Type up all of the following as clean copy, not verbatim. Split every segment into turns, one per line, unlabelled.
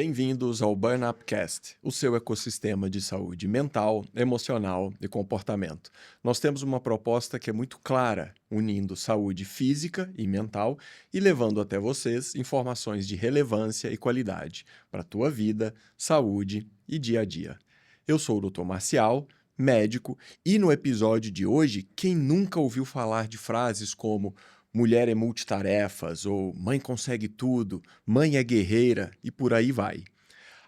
Bem-vindos ao Burn Upcast, o seu ecossistema de saúde mental, emocional e comportamento. Nós temos uma proposta que é muito clara, unindo saúde física e mental e levando até vocês informações de relevância e qualidade para a tua vida, saúde e dia a dia. Eu sou o Dr. Marcial, médico, e no episódio de hoje, quem nunca ouviu falar de frases como mulher é multitarefas, ou mãe consegue tudo, mãe é guerreira e por aí vai.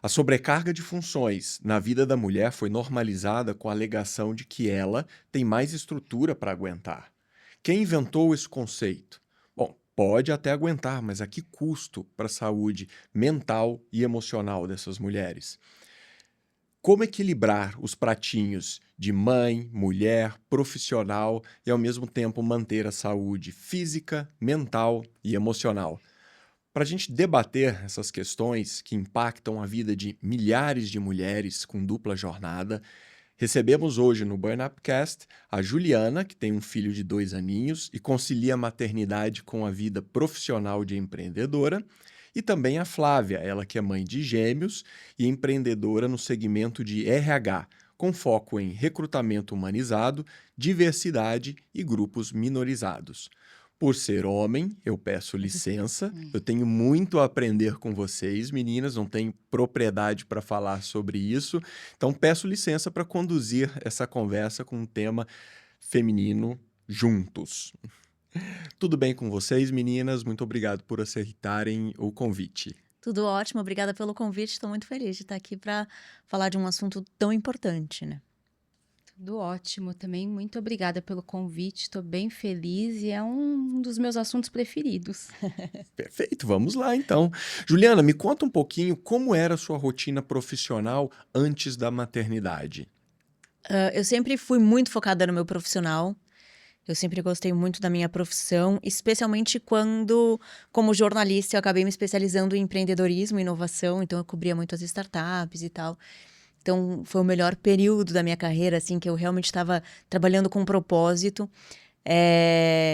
A sobrecarga de funções na vida da mulher foi normalizada com a alegação de que ela tem mais estrutura para aguentar. Quem inventou esse conceito? Bom, pode até aguentar, mas a que custo para a saúde mental e emocional dessas mulheres? Como equilibrar os pratinhos de mãe, mulher, profissional e ao mesmo tempo manter a saúde física, mental e emocional? Para a gente debater essas questões que impactam a vida de milhares de mulheres com dupla jornada, recebemos hoje no Burn Upcast a Juliana, que tem um filho de 2 aninhos e concilia a maternidade com a vida profissional de empreendedora, e também a Flávia, ela que é mãe de gêmeos e empreendedora no segmento de RH, com foco em recrutamento humanizado, diversidade e grupos minorizados. Por ser homem, eu peço licença, eu tenho muito a aprender com vocês, meninas, não tenho propriedade para falar sobre isso, então peço licença para conduzir essa conversa com um tema feminino juntos. Tudo bem com vocês, meninas? Muito obrigado por aceitarem o convite.
Tudo ótimo, obrigada pelo convite. Estou muito feliz de estar aqui para falar de um assunto tão importante, né?
Tudo ótimo também, muito obrigada pelo convite, estou bem feliz e é um dos meus assuntos preferidos.
Perfeito, vamos lá então. Juliana, me conta um pouquinho como era a sua rotina profissional antes da maternidade.
Eu sempre fui muito focada no meu profissional. Eu sempre gostei muito da minha profissão, especialmente quando, como jornalista, eu acabei me especializando em empreendedorismo e inovação, então eu cobria muito as startups e tal. Então, foi o melhor período da minha carreira, assim, que eu realmente estava trabalhando com um propósito.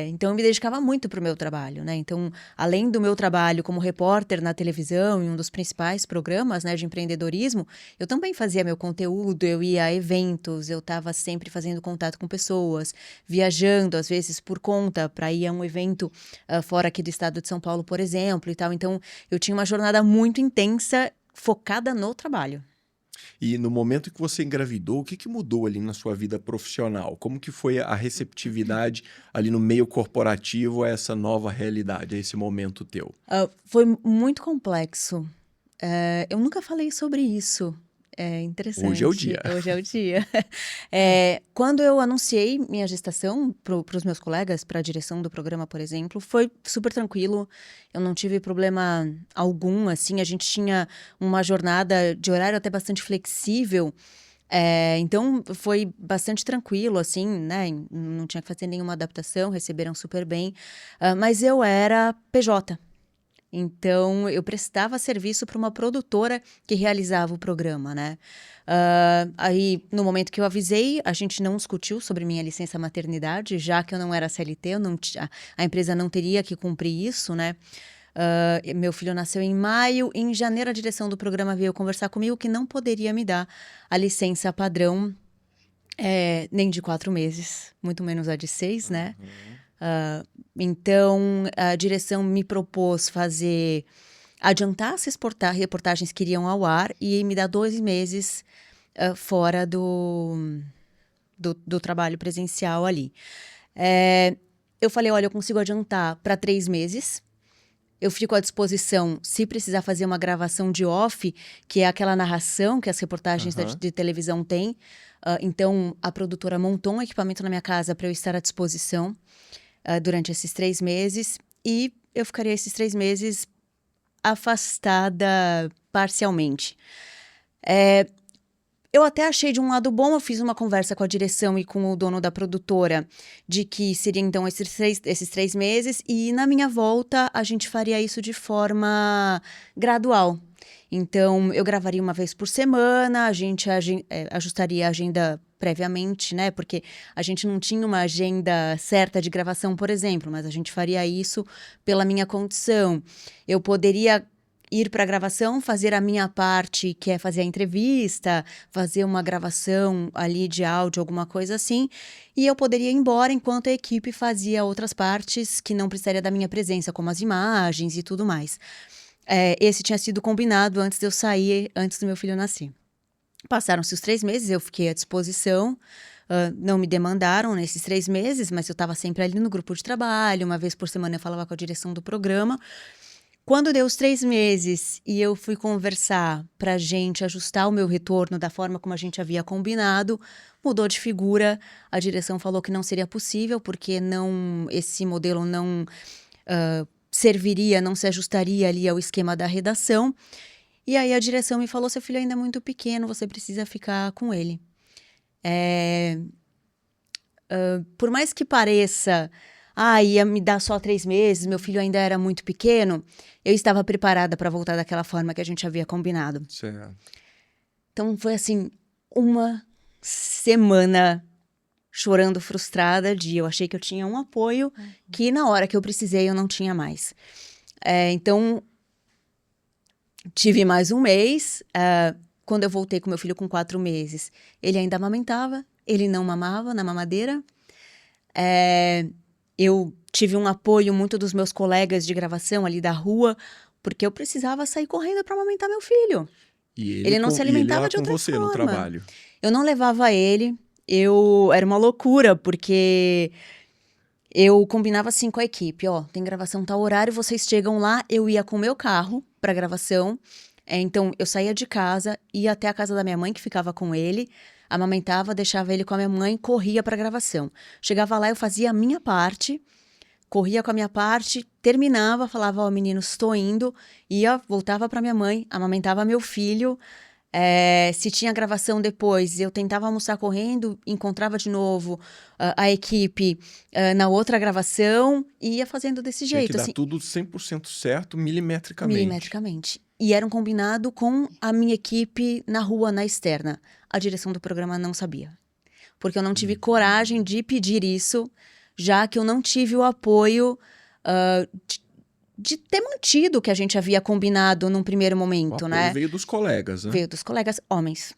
Então, eu me dedicava muito para o meu trabalho, né? Então, além do meu trabalho como repórter na televisão, em um dos principais programas, né, de empreendedorismo, eu também fazia meu conteúdo, eu ia a eventos, eu estava sempre fazendo contato com pessoas, viajando, às vezes, por conta, para ir a um evento fora aqui do estado de São Paulo, por exemplo, e tal. Então, eu tinha uma jornada muito intensa, focada no trabalho.
E no momento que você engravidou, o que mudou ali na sua vida profissional? Como que foi a receptividade ali no meio corporativo a essa nova realidade, a esse momento teu?
Foi muito complexo. Eu nunca falei sobre isso. É
Hoje é o
interessante.
dia.
Hoje é o dia. Quando eu anunciei minha gestação para os meus colegas, para a direção do programa, por exemplo, foi super tranquilo. Eu não tive problema algum, assim. A gente tinha uma jornada de horário até bastante flexível. Então, foi bastante tranquilo, assim, né? Não tinha que fazer nenhuma adaptação, receberam super bem. Mas eu era PJ. Então, eu prestava serviço para uma produtora que realizava o programa, né? Aí, no momento que eu avisei, a gente não discutiu sobre minha licença maternidade, já que eu não era CLT, a empresa não teria que cumprir isso, né? Meu filho nasceu em maio, em janeiro a direção do programa veio conversar comigo que não poderia me dar a licença padrão, nem de 4 meses, muito menos a de 6, né? Então, a direção me propôs adiantar as reportagens que iriam ao ar e me dar 2 meses fora do trabalho presencial ali. Eu falei, olha, eu consigo adiantar para 3 meses. Eu fico à disposição se precisar fazer uma gravação de off, que é aquela narração que as reportagens de televisão têm. Então, a produtora montou um equipamento na minha casa para eu estar à disposição durante esses 3 meses. E eu ficaria esses 3 meses afastada parcialmente. Eu até achei de um lado bom, eu fiz uma conversa com a direção e com o dono da produtora de que seria então esses 3 meses e na minha volta a gente faria isso de forma gradual. Então, eu gravaria uma vez por semana, a gente ajustaria a agenda previamente, né? Porque a gente não tinha uma agenda certa de gravação, por exemplo, mas a gente faria isso pela minha condição. Eu poderia ir para a gravação, fazer a minha parte, que é fazer a entrevista, fazer uma gravação ali de áudio, alguma coisa assim, e eu poderia ir embora enquanto a equipe fazia outras partes que não precisaria da minha presença, como as imagens e tudo mais. Esse tinha sido combinado antes de eu sair, antes do meu filho nascer. Passaram-se os 3 meses, eu fiquei à disposição, não me demandaram nesses 3 meses, mas eu estava sempre ali no grupo de trabalho, uma vez por semana eu falava com a direção do programa. Quando deu os 3 meses e eu fui conversar para a gente ajustar o meu retorno da forma como a gente havia combinado, mudou de figura, a direção falou que não seria possível, porque esse modelo não serviria, não se ajustaria ali ao esquema da redação. E aí a direção me falou, seu filho ainda é muito pequeno, você precisa ficar com ele. Por mais que pareça, ia me dar só 3 meses, meu filho ainda era muito pequeno, eu estava preparada para voltar daquela forma que a gente havia combinado.
Certo.
Então foi assim, uma semana chorando frustrada eu achei que eu tinha um apoio que na hora que eu precisei eu não tinha mais. Então, tive mais um mês, quando eu voltei com meu filho com 4 meses, ele ainda amamentava, ele não mamava na mamadeira. Eu tive um apoio muito dos meus colegas de gravação ali da rua, porque eu precisava sair correndo para amamentar meu filho.
E
Ele não se alimentava de outra
com você no
forma.
trabalho.
Eu não levava ele, era uma loucura, porque eu combinava assim com a equipe, tem gravação tal horário, vocês chegam lá, eu ia com o meu carro pra gravação, então eu saía de casa, ia até a casa da minha mãe, que ficava com ele, amamentava, deixava ele com a minha mãe, corria pra gravação. Chegava lá, eu fazia a minha parte, corria com a minha parte, terminava, falava, meninos, estou indo, voltava pra minha mãe, amamentava meu filho. Se tinha gravação depois, eu tentava almoçar correndo, encontrava de novo a equipe na outra gravação e ia fazendo desse
Tinha
jeito.
que dar
assim,
tudo 100% certo, milimetricamente.
milimetricamente. E era um combinado com a minha equipe na rua, na externa. A direção do programa não sabia. Porque eu não tive coragem de pedir isso, já que eu não tive o apoio de ter mantido o que a gente havia combinado num primeiro
O
momento,
apoio
né?
veio dos colegas, né?
Veio dos colegas homens.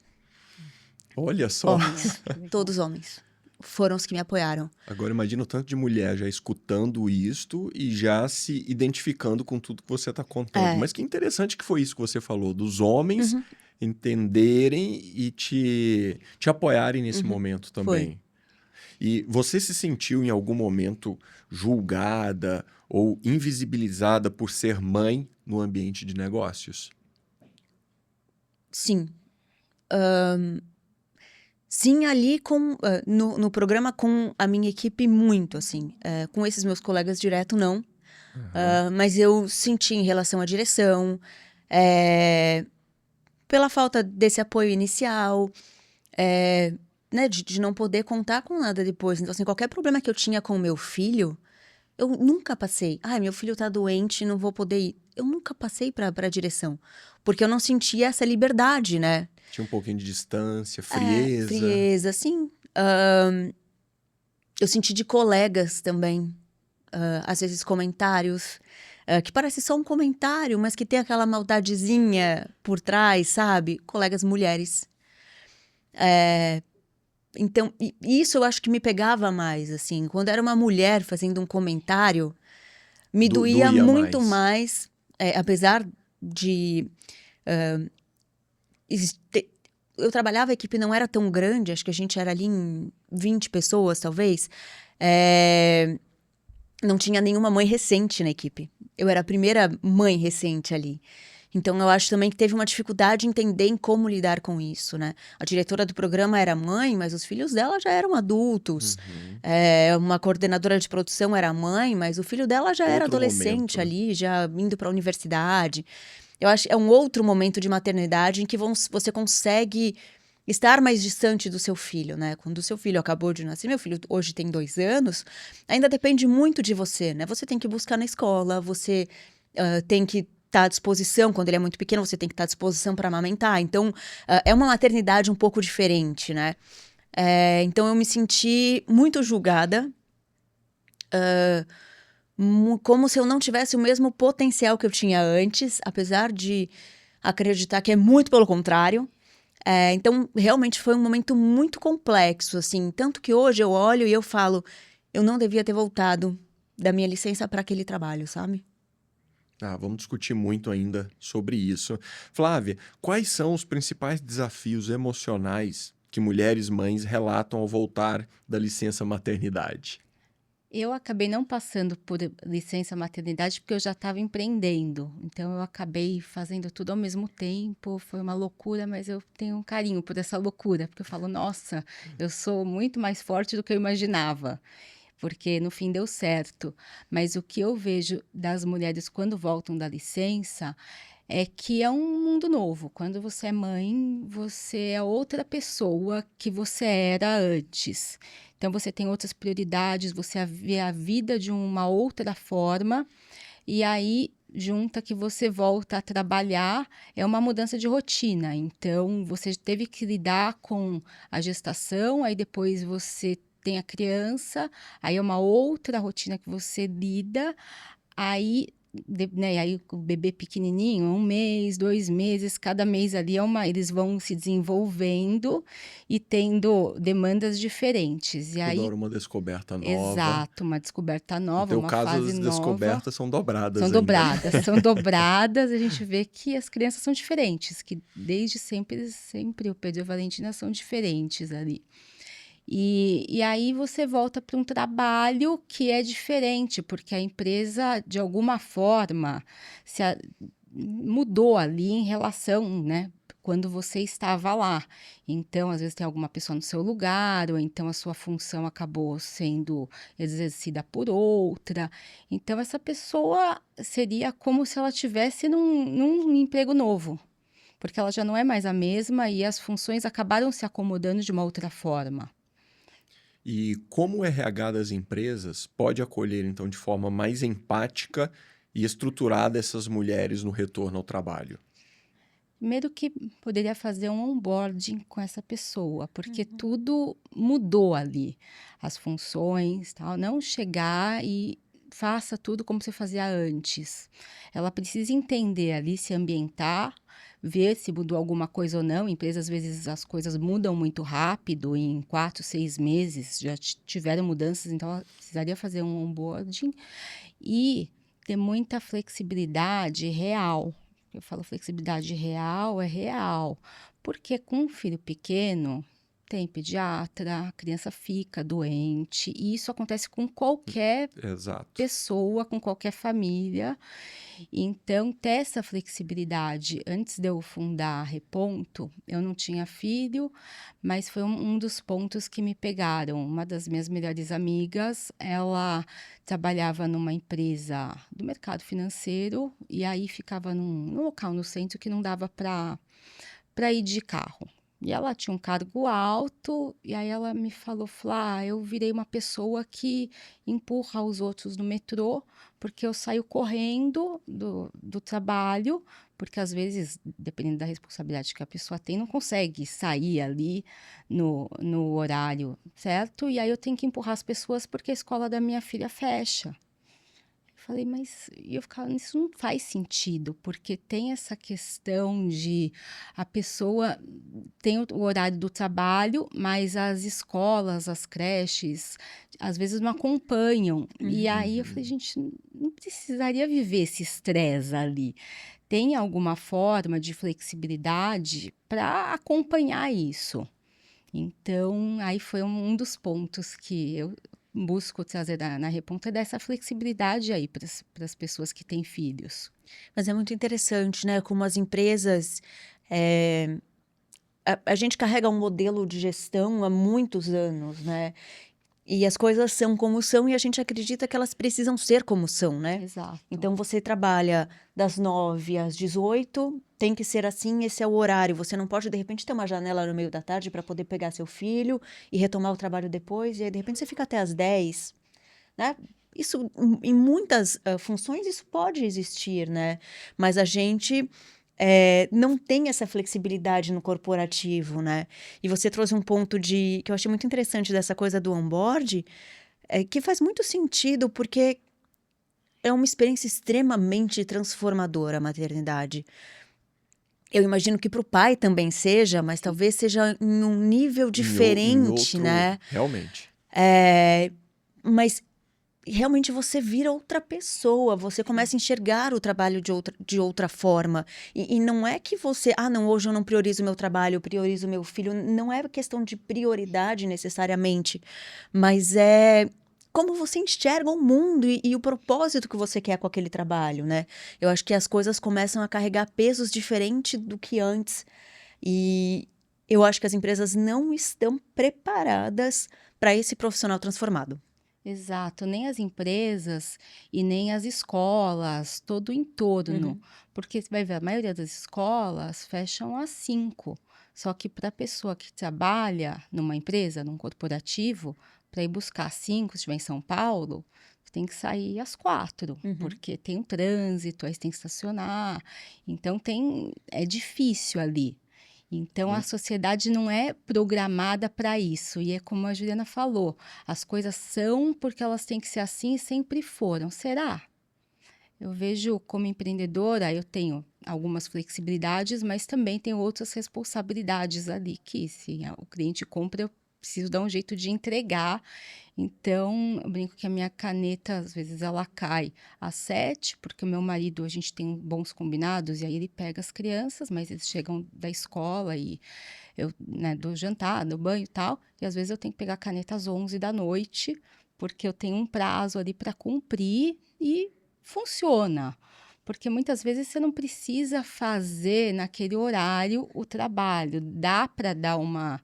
Olha só.
Homens. Todos homens. Foram os que me apoiaram.
Agora imagina o tanto de mulher já escutando isto e já se identificando com tudo que você está contando. Mas que interessante que foi isso que você falou, dos homens entenderem e te apoiarem nesse momento também.
Foi.
E você se sentiu em algum momento julgada ou invisibilizada por ser mãe no ambiente de negócios?
Sim. Sim, ali no programa com a minha equipe, muito, assim. Com esses meus colegas direto, não. Mas eu senti em relação à direção, pela falta desse apoio inicial, né, de não poder contar com nada depois. Então, assim, qualquer problema que eu tinha com o meu filho, eu nunca passei. Meu filho tá doente, não vou poder ir. Eu nunca passei pra direção, porque eu não sentia essa liberdade, né?
Tinha um pouquinho de distância, frieza.
Frieza, sim. Eu senti de colegas também, às vezes comentários, que parece só um comentário, mas que tem aquela maldadezinha por trás, sabe? Colegas mulheres. Então, isso eu acho que me pegava mais, assim. Quando era uma mulher fazendo um comentário, me doía muito mais, apesar de... eu trabalhava, a equipe não era tão grande, acho que a gente era ali em 20 pessoas, talvez. Não tinha nenhuma mãe recente na equipe. Eu era a primeira mãe recente ali. Então, eu acho também que teve uma dificuldade em entender em como lidar com isso, né? A diretora do programa era mãe, mas os filhos dela já eram adultos. Uma coordenadora de produção era mãe, mas o filho dela já era adolescente ali, já indo para a universidade. Eu acho que é um outro momento de maternidade em que você consegue estar mais distante do seu filho, né? Quando o seu filho acabou de nascer, meu filho hoje tem 2 anos, ainda depende muito de você, né? Você tem que buscar na escola, você tem que estar à disposição, quando ele é muito pequeno, você tem que estar à disposição para amamentar. Então, é uma maternidade um pouco diferente, né? Então, eu me senti muito julgada, como se eu não tivesse o mesmo potencial que eu tinha antes, apesar de acreditar que é muito pelo contrário. Então, realmente foi um momento muito complexo, assim. Tanto que hoje eu olho e eu falo, eu não devia ter voltado da minha licença para aquele trabalho, sabe?
Vamos discutir muito ainda sobre isso. Flávia, quais são os principais desafios emocionais que mulheres mães relatam ao voltar da licença maternidade?
Eu acabei não passando por licença maternidade porque eu já estava empreendendo. Então eu acabei fazendo tudo ao mesmo tempo. Foi uma loucura, mas eu tenho um carinho por essa loucura, porque eu falo, nossa, eu sou muito mais forte do que eu imaginava. Porque no fim deu certo. Mas o que eu vejo das mulheres quando voltam da licença é que é um mundo novo. Quando você é mãe, você é outra pessoa que você era antes. Então você tem outras prioridades, você vê a vida de uma outra forma, e aí junta que você volta a trabalhar, é uma mudança de rotina. Então você teve que lidar com a gestação, aí depois você tem a criança, aí é uma outra rotina que você lida, aí, né, aí o bebê pequenininho, 1 mês, 2 meses, cada mês ali eles vão se desenvolvendo e tendo demandas diferentes. E
Toda
aí,
hora uma descoberta nova.
exato, uma descoberta
No
nova,
teu
uma
caso,
fase
as
nova.
descobertas são dobradas
São
ainda, né?
dobradas, são dobradas. A gente vê que as crianças são diferentes, que desde sempre o Pedro e a Valentina são diferentes ali. E aí você volta para um trabalho que é diferente, porque a empresa, de alguma forma, mudou ali em relação, né? Quando você estava lá. Então, às vezes tem alguma pessoa no seu lugar, ou então a sua função acabou sendo exercida por outra. Então, essa pessoa seria como se ela estivesse num emprego novo, porque ela já não é mais a mesma e as funções acabaram se acomodando de uma outra forma.
E como o RH das empresas pode acolher, então, de forma mais empática e estruturada essas mulheres no retorno ao trabalho?
Primeiro que poderia fazer um onboarding com essa pessoa, porque tudo mudou ali, as funções, tal. Não chegar e faça tudo como você fazia antes. Ela precisa entender ali, se ambientar, ver se mudou alguma coisa ou não. Empresas, às vezes, as coisas mudam muito rápido, em 4, 6 meses já tiveram mudanças, então ela precisaria fazer um onboarding e ter muita flexibilidade real. Eu falo flexibilidade real, é real. Porque com um filho pequeno, tem pediatra, a criança fica doente, e isso acontece com qualquer
Exato.
pessoa, com qualquer família. Então, ter essa flexibilidade. Antes de eu fundar a Reponto, eu não tinha filho, mas foi um dos pontos que me pegaram. Uma das minhas melhores amigas, ela trabalhava numa empresa do mercado financeiro e aí ficava num local no centro que não dava para ir de carro. E ela tinha um cargo alto, e aí ela me falou, Flá, eu virei uma pessoa que empurra os outros no metrô, porque eu saio correndo do trabalho, porque às vezes, dependendo da responsabilidade que a pessoa tem, não consegue sair ali no horário certo, e aí eu tenho que empurrar as pessoas porque a escola da minha filha fecha. Falei, mas e eu ficava, isso não faz sentido, porque tem essa questão de a pessoa tem o horário do trabalho, mas as escolas, as creches, às vezes não acompanham. E aí eu falei, gente, não precisaria viver esse estresse ali. Tem alguma forma de flexibilidade para acompanhar isso? Então, aí foi um dos pontos que eu busco trazer na Reponta, dessa flexibilidade aí para as pessoas que têm filhos.
Mas é muito interessante, né? Como as empresas. A gente carrega um modelo de gestão há muitos anos, né? E as coisas são como são e a gente acredita que elas precisam ser como são, né?
Exato.
Então você trabalha das 9 às 18, tem que ser assim, esse é o horário. Você não pode, de repente, ter uma janela no meio da tarde para poder pegar seu filho e retomar o trabalho depois, e aí, de repente, você fica até às 10, né? Isso, em muitas funções, isso pode existir, né? Mas a gente não tem essa flexibilidade no corporativo, né? E você trouxe um ponto que eu achei muito interessante dessa coisa do onboard, que faz muito sentido, porque é uma experiência extremamente transformadora a maternidade. Eu imagino que para o pai também seja, mas talvez seja em um nível diferente,
outro,
né?
realmente.
Mas realmente você vira outra pessoa, você começa a enxergar o trabalho de outra forma. E não é que você, não, hoje eu não priorizo o meu trabalho, eu priorizo o meu filho. Não é questão de prioridade necessariamente, mas é como você enxerga o mundo e o propósito que você quer com aquele trabalho, né? Eu acho que as coisas começam a carregar pesos diferentes do que antes. E eu acho que as empresas não estão preparadas para esse profissional transformado.
Exato, nem as empresas e nem as escolas, todo o entorno.
Uhum.
Porque você vai ver, a maioria das escolas fecham às 5. Só que para a pessoa que trabalha numa empresa, num corporativo, para ir buscar às 5, se estiver em São Paulo, tem que sair às 4,
Uhum.
porque tem um trânsito, aí você tem que estacionar. Então é difícil ali. Então, a sociedade não é programada para isso. E é como a Juliana falou, as coisas são porque elas têm que ser assim e sempre foram. Será? Eu vejo como empreendedora, eu tenho algumas flexibilidades, mas também tenho outras responsabilidades ali, que se o cliente compra, eu preciso dar um jeito de entregar. Então, eu brinco que a minha caneta, às vezes, ela cai às 7, porque o meu marido, a gente tem bons combinados, e aí ele pega as crianças, mas eles chegam da escola e eu, né, dou jantar, dou banho e tal, e às vezes eu tenho que pegar a caneta às 11 da noite, porque eu tenho um prazo ali para cumprir e funciona. Porque muitas vezes você não precisa fazer naquele horário o trabalho, dá para dar uma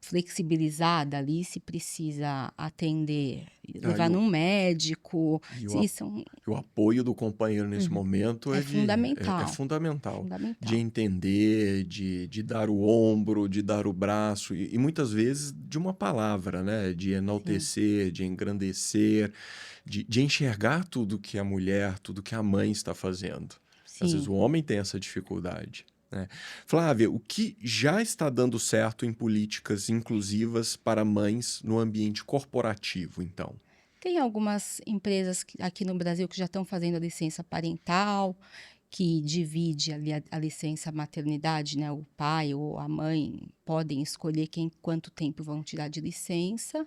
flexibilizada ali se precisa atender,
Ah, e
levar num médico,
e o,
se
a-
isso
o apoio do companheiro nesse
Uhum.
momento
é
é
fundamental,
fundamental. De
fundamental.
entender, de dar o ombro, de dar o braço, e muitas vezes de uma palavra, né? De
Sim,
enaltecer, de engrandecer, de enxergar tudo que a mulher, tudo que a mãe está fazendo. Às vezes
sim.
o homem tem essa dificuldade, né? Flávia, o que já está dando certo em políticas inclusivas para mães no ambiente corporativo, então?
Tem algumas empresas aqui no Brasil que já estão fazendo a licença parental, que divide ali a licença maternidade, né? O pai ou a mãe podem escolher quanto tempo vão tirar de licença.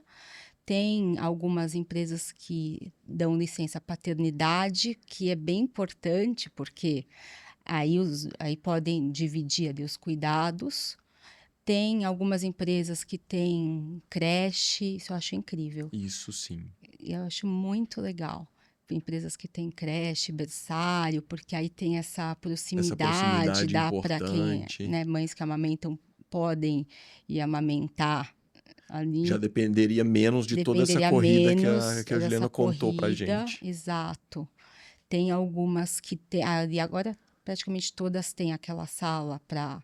Tem algumas empresas que dão licença paternidade, que é bem importante, porque aí podem dividir ali os cuidados. Tem algumas empresas que têm creche, isso eu acho incrível.
Isso sim.
Eu acho muito legal. Empresas que têm creche, berçário, porque aí tem essa
Essa
proximidade,
proximidade
dá para quem,
importante.
né, mães que amamentam podem ir amamentar
Já
ali.
dependeria menos de toda essa
Dependeria
corrida
menos
que a
dessa
Juliana contou pra
corrida,
gente.
exato. Tem algumas que tem, e agora praticamente todas têm aquela sala para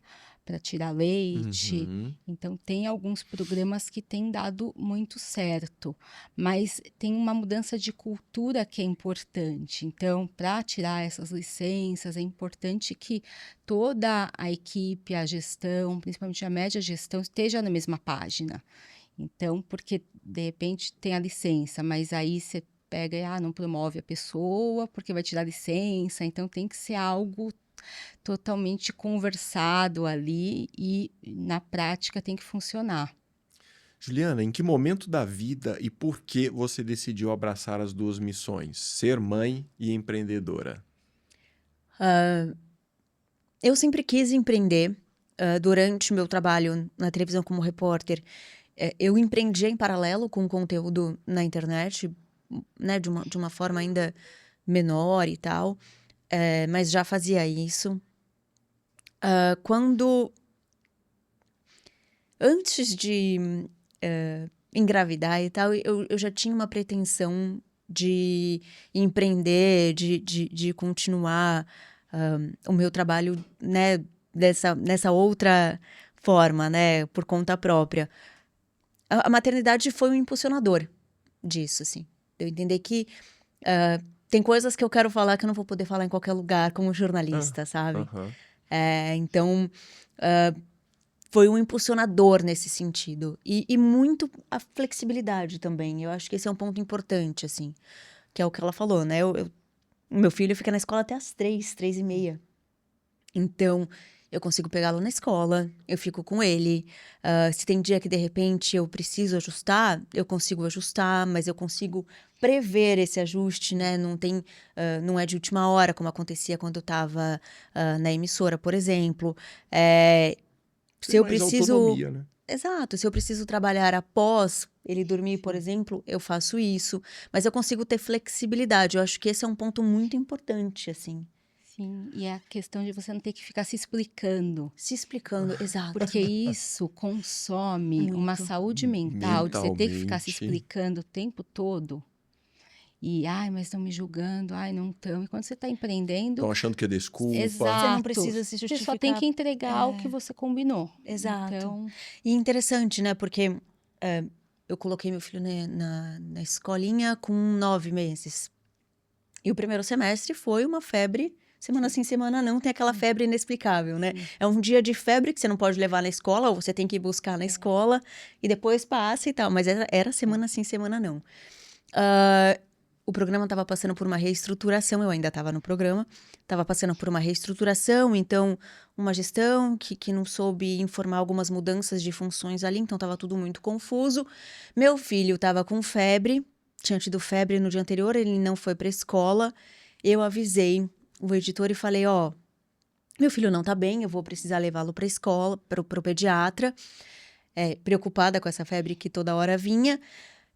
tirar leite.
Uhum.
Então tem alguns programas que têm dado muito certo, mas tem uma mudança de cultura que é importante. Então, para tirar essas licenças, é importante que toda a equipe, a gestão, principalmente a média gestão, esteja na mesma página. Então, porque de repente tem a licença, mas aí você pega e não promove a pessoa porque vai tirar licença. Então, tem que ser algo totalmente conversado ali e na prática tem que funcionar.
Juliana, em que momento da vida e por que você decidiu abraçar as duas missões, ser mãe e empreendedora?
Eu sempre quis empreender. Durante o meu trabalho na televisão como repórter, eu empreendia em paralelo com conteúdo na internet, né, de uma forma ainda menor e tal, mas já fazia isso. Quando, antes de engravidar e tal, eu já tinha uma pretensão de empreender, de continuar o meu trabalho, né, nessa outra forma, né, por conta própria. A maternidade foi um impulsionador disso, assim. Eu entender que tem coisas que eu quero falar que eu não vou poder falar em qualquer lugar como
Ah,
jornalista, sabe?
aham.
Então, foi um impulsionador nesse sentido. E muito a flexibilidade também. Eu acho que esse é um ponto importante, assim. Que é o que ela falou, né? O meu filho fica na escola até às 3h30. Então, eu consigo pegá-lo na escola, eu fico com ele. Se tem dia que, de repente, eu preciso ajustar, eu consigo ajustar, mas eu consigo prever esse ajuste, né? Não é de última hora, como acontecia quando eu estava na emissora, por exemplo.
Tem
Se eu
mais
preciso...
autonomia, né?
Exato, se eu preciso trabalhar após ele dormir, por exemplo, eu faço isso. Mas eu consigo ter flexibilidade. Eu acho que esse é um ponto muito importante, assim.
Sim, e é a questão de você não ter que ficar se explicando.
Se explicando, exato.
Porque isso consome uma
Muito.
saúde mental, de você ter que ficar se
Mentalmente.
explicando o tempo todo. E, ai, mas estão me julgando, ai, não estão. E quando você está empreendendo,
Estão achando que é desculpa.
exato.
Você não precisa se
Você só
justificar.
tem que entregar o que você combinou.
Exato.
Então,
E interessante, né? Porque eu coloquei meu filho na escolinha com 9 meses. E o primeiro semestre foi uma febre, semana sim, semana não, tem aquela febre inexplicável, né? É um dia de febre que você não pode levar na escola, ou você tem que ir buscar na escola, e depois passa e tal. Mas era semana sim, semana não. O programa estava passando por uma reestruturação, eu ainda estava no programa, estava passando por uma reestruturação, então uma gestão que não soube informar algumas mudanças de funções ali, então estava tudo muito confuso. Meu filho estava com febre, tinha tido febre no dia anterior, ele não foi para a escola. Eu avisei o editor e falei, ó, meu filho não tá bem, eu vou precisar levá-lo para a escola, para o pediatra, preocupada com essa febre que toda hora vinha.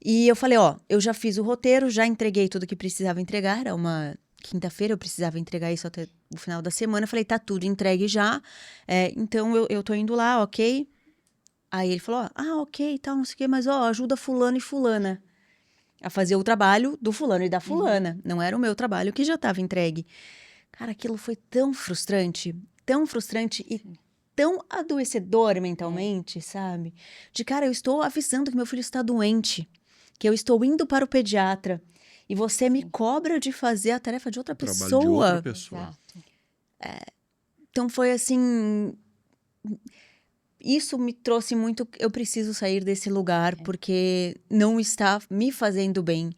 E eu falei, ó, eu já fiz o roteiro, já entreguei tudo que precisava entregar, era uma quinta-feira, eu precisava entregar isso até o final da semana. Eu falei, tá tudo entregue já, então eu tô indo lá, ok? Aí ele falou, ok, tal, não sei o quê, mas ó, ajuda fulano e fulana a fazer o trabalho do fulano e da fulana. Não era o meu trabalho que já estava entregue. Cara, aquilo foi tão frustrante e tão adoecedor mentalmente, sabe? De cara, eu estou avisando que meu filho está doente, que eu estou indo para o pediatra e você me cobra de fazer a tarefa de outra
Trabalho de outra
pessoa.
pessoa.
exato.
Então foi assim, isso me trouxe muito, eu preciso sair desse lugar porque não está me fazendo bem.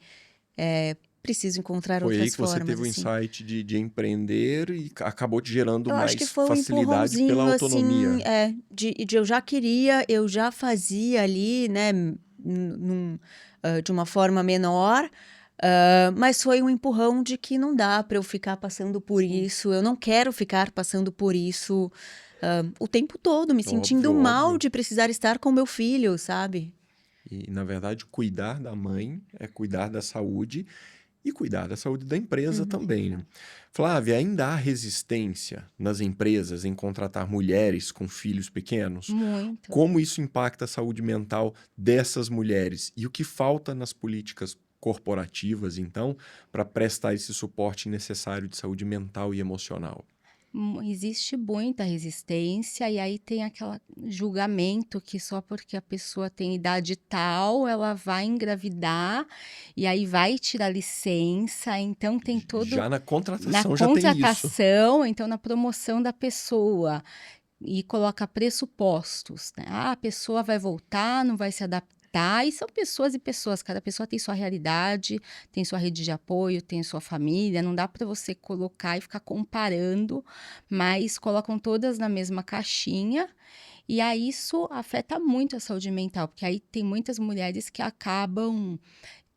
Preciso encontrar
Foi aí
outras
que você
formas,
teve o
assim.
insight de empreender e acabou te gerando
Eu acho que
mais
foi um
facilidade pela
empurrãozinho, assim,
autonomia.
de eu já queria, eu já fazia ali, né, de uma forma menor, mas foi um empurrão de que não dá para eu ficar passando por isso, eu não quero ficar passando por isso o tempo todo, me sentindo
Óbvio,
mal
óbvio.
de precisar estar com meu filho, sabe?
E, na verdade, cuidar da mãe é cuidar da saúde e cuidar da saúde da empresa também, né? Flávia, ainda há resistência nas empresas em contratar mulheres com filhos pequenos?
Muito.
Como isso impacta a saúde mental dessas mulheres? E o que falta nas políticas corporativas, então, para prestar esse suporte necessário de saúde mental e emocional?
Existe muita resistência, e aí tem aquele julgamento que só porque a pessoa tem idade tal, ela vai engravidar, e aí vai tirar licença, então tem todo
Já na
na
contratação já tem isso.
contratação, então na promoção da pessoa, e coloca pressupostos, né? Ah, a pessoa vai voltar, não vai se adaptar, e são pessoas e pessoas, cada pessoa tem sua realidade, tem sua rede de apoio, tem sua família, não dá para você colocar e ficar comparando, mas colocam todas na mesma caixinha, e aí isso afeta muito a saúde mental, porque aí tem muitas mulheres que acabam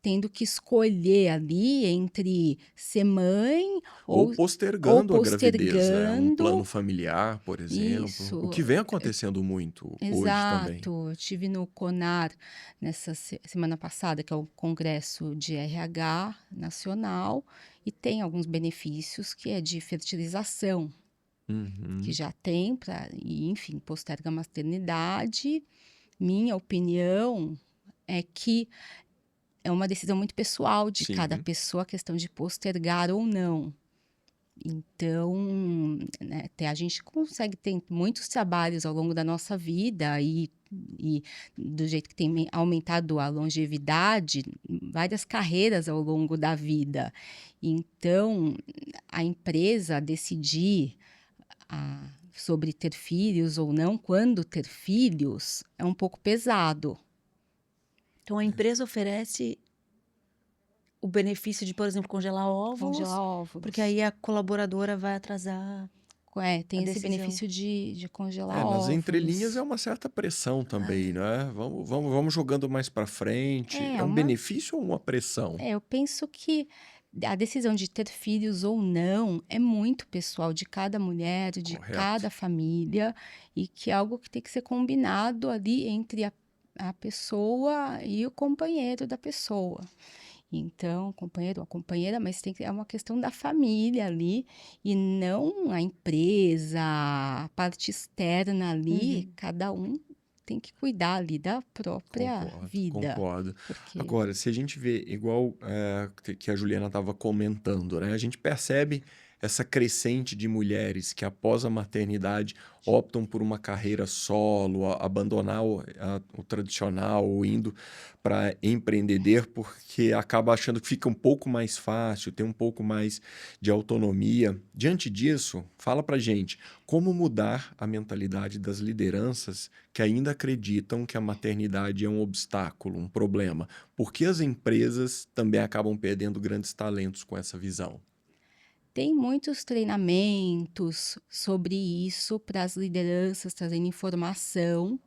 tendo que escolher ali entre ser mãe
Ou
ou
postergando a gravidez, né? Um
postergando.
plano familiar, por exemplo. O
Isso,
que vem acontecendo muito hoje também.
exato. Eu estive no CONAR nessa semana passada, que é o Congresso de RH Nacional, e tem alguns benefícios que é de fertilização,
Uhum.
que já tem e enfim, posterga a maternidade. Minha opinião é que é uma decisão muito pessoal de cada
Sim.
pessoa, a questão de postergar ou não. Então, né, a gente consegue ter muitos trabalhos ao longo da nossa vida e do jeito que tem aumentado a longevidade, várias carreiras ao longo da vida. Então, a empresa decidir sobre ter filhos ou não, quando ter filhos, é um pouco pesado.
Então a empresa oferece o benefício de, por exemplo, congelar óvulos,
Congelar óvulos.
porque aí a colaboradora vai atrasar
Tem
a
esse
decisão.
benefício de congelar
Nas
óvulos.
entrelinhas é uma certa pressão também, não é? Vamos jogando mais para frente. É um
uma
benefício ou uma pressão?
eu penso que a decisão de ter filhos ou não é muito pessoal de cada mulher, de
Correto.
cada família, e que é algo que tem que ser combinado ali entre a pessoa e o companheiro da pessoa. Então, companheiro ou companheira, mas é uma questão da família ali, e não a empresa, a parte externa ali, cada um tem que cuidar ali da própria vida.
Concordo.
Porque
Agora, se a gente vê igual que a Juliana estava comentando, né? A gente percebe essa crescente de mulheres que após a maternidade optam por uma carreira solo, abandonar o tradicional, ou indo para empreender, porque acaba achando que fica um pouco mais fácil, tem um pouco mais de autonomia. Diante disso, fala pra gente como mudar a mentalidade das lideranças que ainda acreditam que a maternidade é um obstáculo, um problema. Por que as empresas também acabam perdendo grandes talentos com essa visão?
tem muitos treinamentos sobre isso para as lideranças, trazendo informação,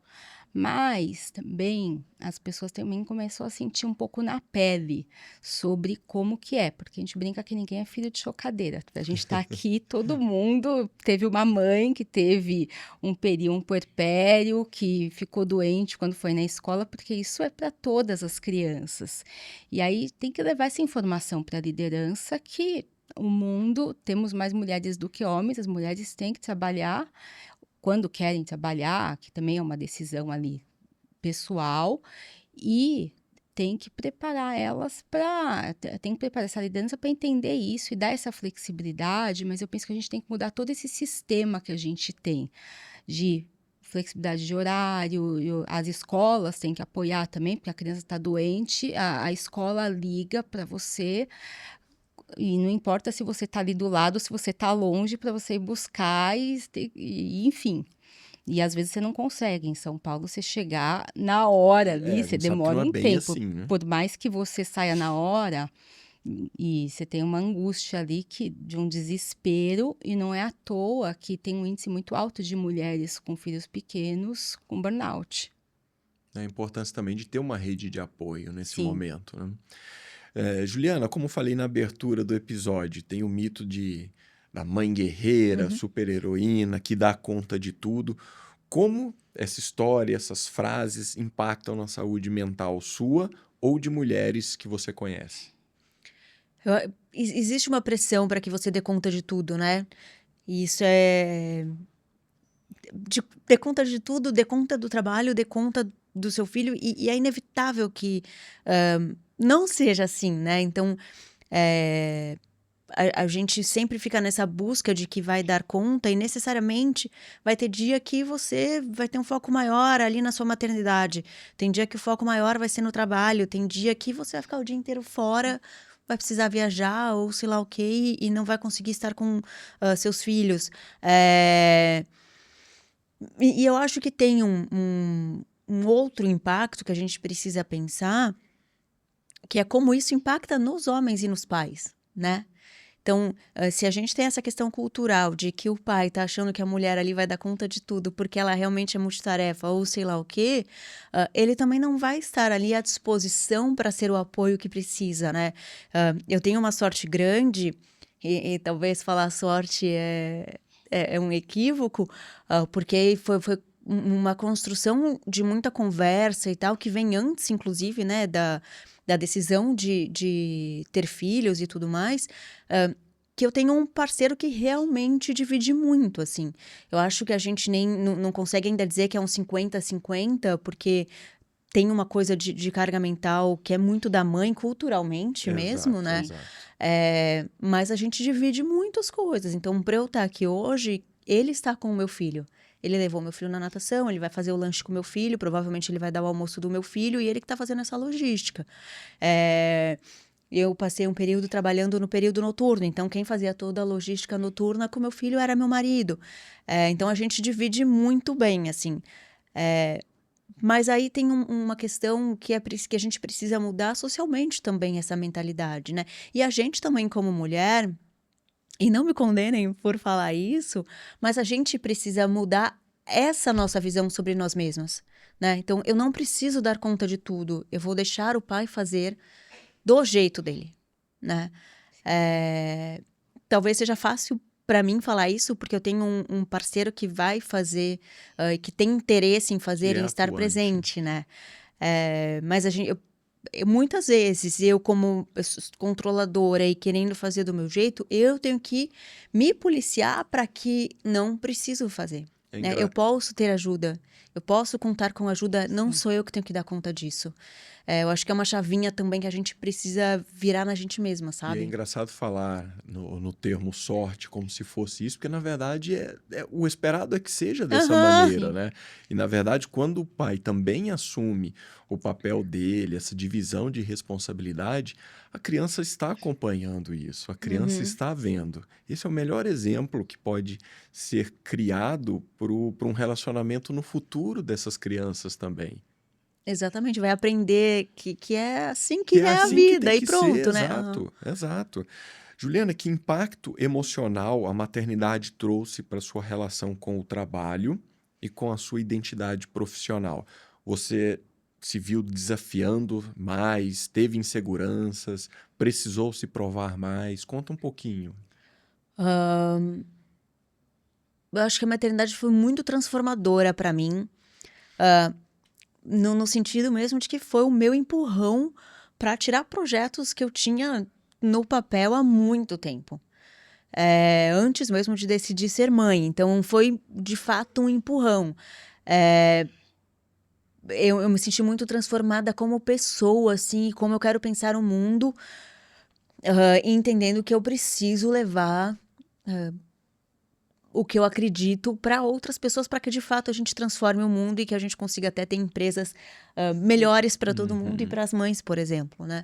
mas também as pessoas também começam a sentir um pouco na pele sobre como que é, porque a gente brinca que ninguém é filho de chocadeira. A gente está aqui, todo mundo teve uma mãe que teve um puerpério, que ficou doente quando foi na escola, porque isso é para todas as crianças. E aí tem que levar essa informação para a liderança que o mundo, temos mais mulheres do que homens, as mulheres têm que trabalhar quando querem trabalhar, que também é uma decisão ali pessoal, e tem que preparar tem que preparar essa liderança para entender isso e dar essa flexibilidade, mas eu penso que a gente tem que mudar todo esse sistema que a gente tem de flexibilidade de horário, as escolas têm que apoiar também, porque a criança está doente, a escola liga para você, e não importa se você está ali do lado, se você está longe, para você ir buscar, enfim. E às vezes você não consegue em São Paulo você chegar na hora ali,
A
você
gente sabe que
demora
não é
um
bem
tempo.
assim, né?
Por mais que você saia na hora, e você tem uma angústia ali de um desespero, e não é à toa que tem um índice muito alto de mulheres com filhos pequenos com burnout.
A importância também de ter uma rede de apoio nesse
Sim.
momento, né? Juliana, como falei na abertura do episódio, tem o mito da mãe guerreira, super-heroína, que dá conta de tudo. Como essa história, essas frases impactam na saúde mental sua ou de mulheres que você conhece?
Existe uma pressão para que você dê conta de tudo, né? E isso é. Dê conta de tudo, dê conta do trabalho, dê conta do seu filho, e é inevitável que não seja assim, né? Então, a gente sempre fica nessa busca de que vai dar conta, e necessariamente vai ter dia que você vai ter um foco maior ali na sua maternidade. Tem dia que o foco maior vai ser no trabalho, tem dia que você vai ficar o dia inteiro fora, vai precisar viajar ou sei lá o quê, e não vai conseguir estar com seus filhos. E eu acho que tem um outro impacto que a gente precisa pensar, que é como isso impacta nos homens e nos pais, né? Então, se a gente tem essa questão cultural de que o pai tá achando que a mulher ali vai dar conta de tudo porque ela realmente é multitarefa ou sei lá o quê, ele também não vai estar ali à disposição para ser o apoio que precisa, né? Eu tenho uma sorte grande, e talvez falar sorte é um equívoco, porque foi uma construção de muita conversa e tal, que vem antes, inclusive, né, da decisão de ter filhos e tudo mais, que eu tenho um parceiro que realmente divide muito, assim. Eu acho que a gente não consegue ainda dizer que é um 50-50, porque tem uma coisa de carga mental que é muito da mãe, culturalmente mesmo, né?
Exato.
Mas a gente divide muitas coisas. Então, para eu estar aqui hoje, ele está com o meu filho. Ele levou meu filho na natação, ele vai fazer o lanche com o meu filho, provavelmente ele vai dar o almoço do meu filho, e ele que está fazendo essa logística. Eu passei um período trabalhando no período noturno, então quem fazia toda a logística noturna com meu filho era meu marido. Então a gente divide muito bem, assim. Mas aí tem uma questão que a gente precisa mudar socialmente também, essa mentalidade, né? E a gente também, como mulher, e não me condenem por falar isso, mas a gente precisa mudar essa nossa visão sobre nós mesmas, né? Então, eu não preciso dar conta de tudo, eu vou deixar o pai fazer do jeito dele, né? Talvez seja fácil para mim falar isso, porque eu tenho um parceiro que vai fazer, que tem interesse em fazer,
Que é
em estar
atuante.
presente, né? Mas muitas vezes, eu como controladora e querendo fazer do meu jeito, eu tenho que me policiar para que não preciso fazer,
É
né? Eu posso ter ajuda, eu posso contar com ajuda, não sou eu que tenho que dar conta disso. Eu acho que é uma chavinha também que a gente precisa virar na gente mesma,
E é
sabe?
engraçado falar no termo sorte como se fosse isso, porque na verdade o esperado é que seja dessa
Aham.
maneira, né? E na verdade, quando o pai também assume o papel dele, essa divisão de responsabilidade, a criança está acompanhando isso, a criança
Uhum.
está vendo. Esse é o melhor exemplo que pode ser criado para um relacionamento no futuro dessas crianças também.
Exatamente, vai aprender que é assim
Que
que
é
é a
assim que tem
vida e
que ser,
pronto, né? Aham.
exato, exato. Juliana, que impacto emocional a maternidade trouxe para sua relação com o trabalho e com a sua identidade profissional? Você se viu desafiando mais, teve inseguranças, precisou se provar mais? Conta um pouquinho.
Eu acho que a maternidade foi muito transformadora para mim, no sentido mesmo de que foi o meu empurrão para tirar projetos que eu tinha no papel há muito tempo. Antes mesmo de decidir ser mãe. Então, foi de fato um empurrão. Eu me senti muito transformada como pessoa, assim, como eu quero pensar o mundo, entendendo que eu preciso levar o que eu acredito para outras pessoas, para que de fato a gente transforme o mundo e que a gente consiga até ter empresas melhores para todo mundo e
Uhum.
para as mães, por exemplo, né?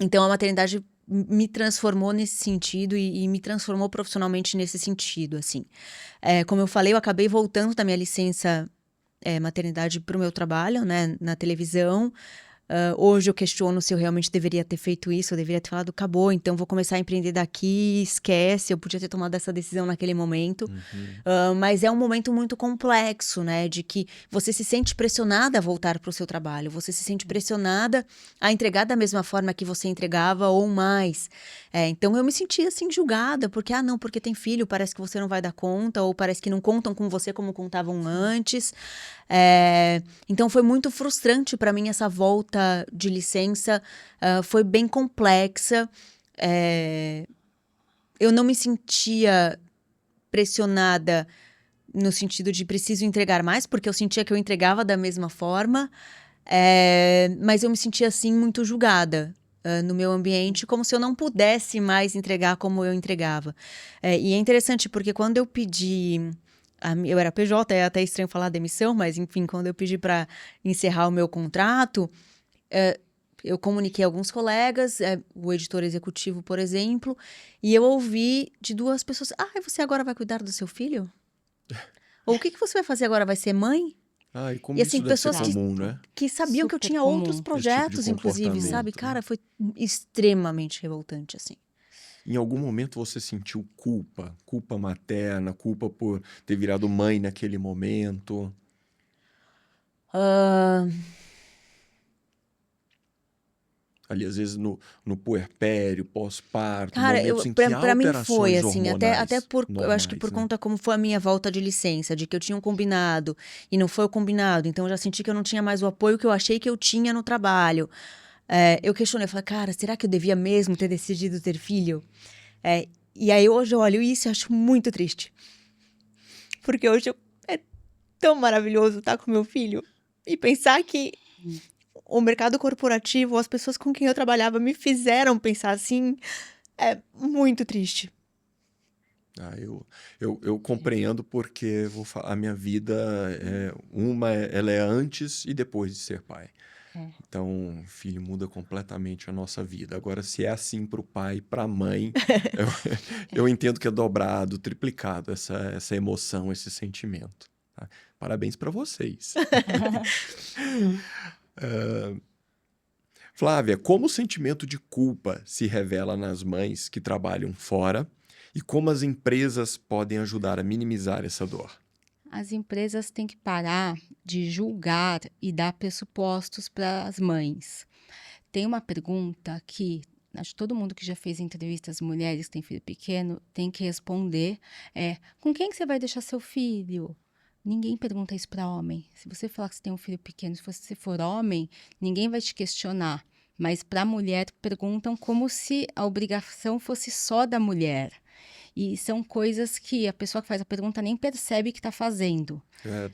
Então a maternidade me transformou nesse sentido e me transformou profissionalmente nesse sentido, assim. Como eu falei, eu acabei voltando da minha licença maternidade para o meu trabalho, né, na televisão. Hoje eu questiono se eu realmente deveria ter feito isso, eu deveria ter falado, acabou, então vou começar a empreender daqui, esquece, eu podia ter tomado essa decisão naquele momento.
Uhum.
Mas é um momento muito complexo, né? De que você se sente pressionada a voltar para o seu trabalho, você se sente pressionada a entregar da mesma forma que você entregava ou mais. Então eu me senti assim julgada, porque, não, porque tem filho, parece que você não vai dar conta, ou parece que não contam com você como contavam antes. Então foi muito frustrante para mim essa volta de licença, foi bem complexa. Eu não me sentia pressionada no sentido de preciso entregar mais, porque eu sentia que eu entregava da mesma forma, mas eu me sentia assim muito julgada no meu ambiente, como se eu não pudesse mais entregar como eu entregava. E é interessante porque quando eu pedi, eu era PJ, é até estranho falar demissão, mas enfim, quando eu pedi para encerrar o meu contrato, eu comuniquei a alguns colegas, o editor executivo, por exemplo, e eu ouvi de duas pessoas: você agora vai cuidar do seu filho? Ou o que você vai fazer agora? Vai ser mãe?
Ah, e
E
como
assim,
isso deve ser
pessoas
comum, né?
que sabiam que eu
Super
tinha outros
comum.
Esse tipo de
projetos, inclusive, sabe?
comportamento, né?
Cara, foi extremamente revoltante, assim.
Em algum momento você sentiu culpa? Culpa materna, culpa por ter virado mãe naquele momento? Ali, às vezes, no puerpério, pós-parto,
Cara,
momentos em que há
pra mim foi,
alterações
assim, até
hormonais
eu acho que por
normais, né?
conta como foi a minha volta de licença, de que eu tinha um combinado e não foi o combinado, então eu já senti que eu não tinha mais o apoio que eu achei que eu tinha no trabalho. Eu questionei, eu falei, cara, será que eu devia mesmo ter decidido ter filho? E aí hoje eu olho isso e acho muito triste. Porque hoje é tão maravilhoso estar com meu filho e pensar que o mercado corporativo, as pessoas com quem eu trabalhava me fizeram pensar assim, é muito triste.
Eu compreendo porque a minha vida ela é antes e depois de ser pai.
É.
Então, filho muda completamente a nossa vida. Agora, se é assim para o pai, para a mãe, eu entendo que é dobrado, triplicado essa emoção, esse sentimento, Parabéns para vocês. Ah, Flávia, como o sentimento de culpa se revela nas mães que trabalham fora e como as empresas podem ajudar a minimizar essa dor?
As empresas têm que parar de julgar e dar pressupostos para as mães. Tem uma pergunta que acho que todo mundo que já fez entrevista às mulheres que têm filho pequeno tem que responder, com quem que você vai deixar seu filho? Ninguém pergunta isso para homem. Se você falar que você tem um filho pequeno, se você for homem, ninguém vai te questionar. Mas para a mulher perguntam como se a obrigação fosse só da mulher. E são coisas que a pessoa que faz a pergunta nem percebe que está fazendo.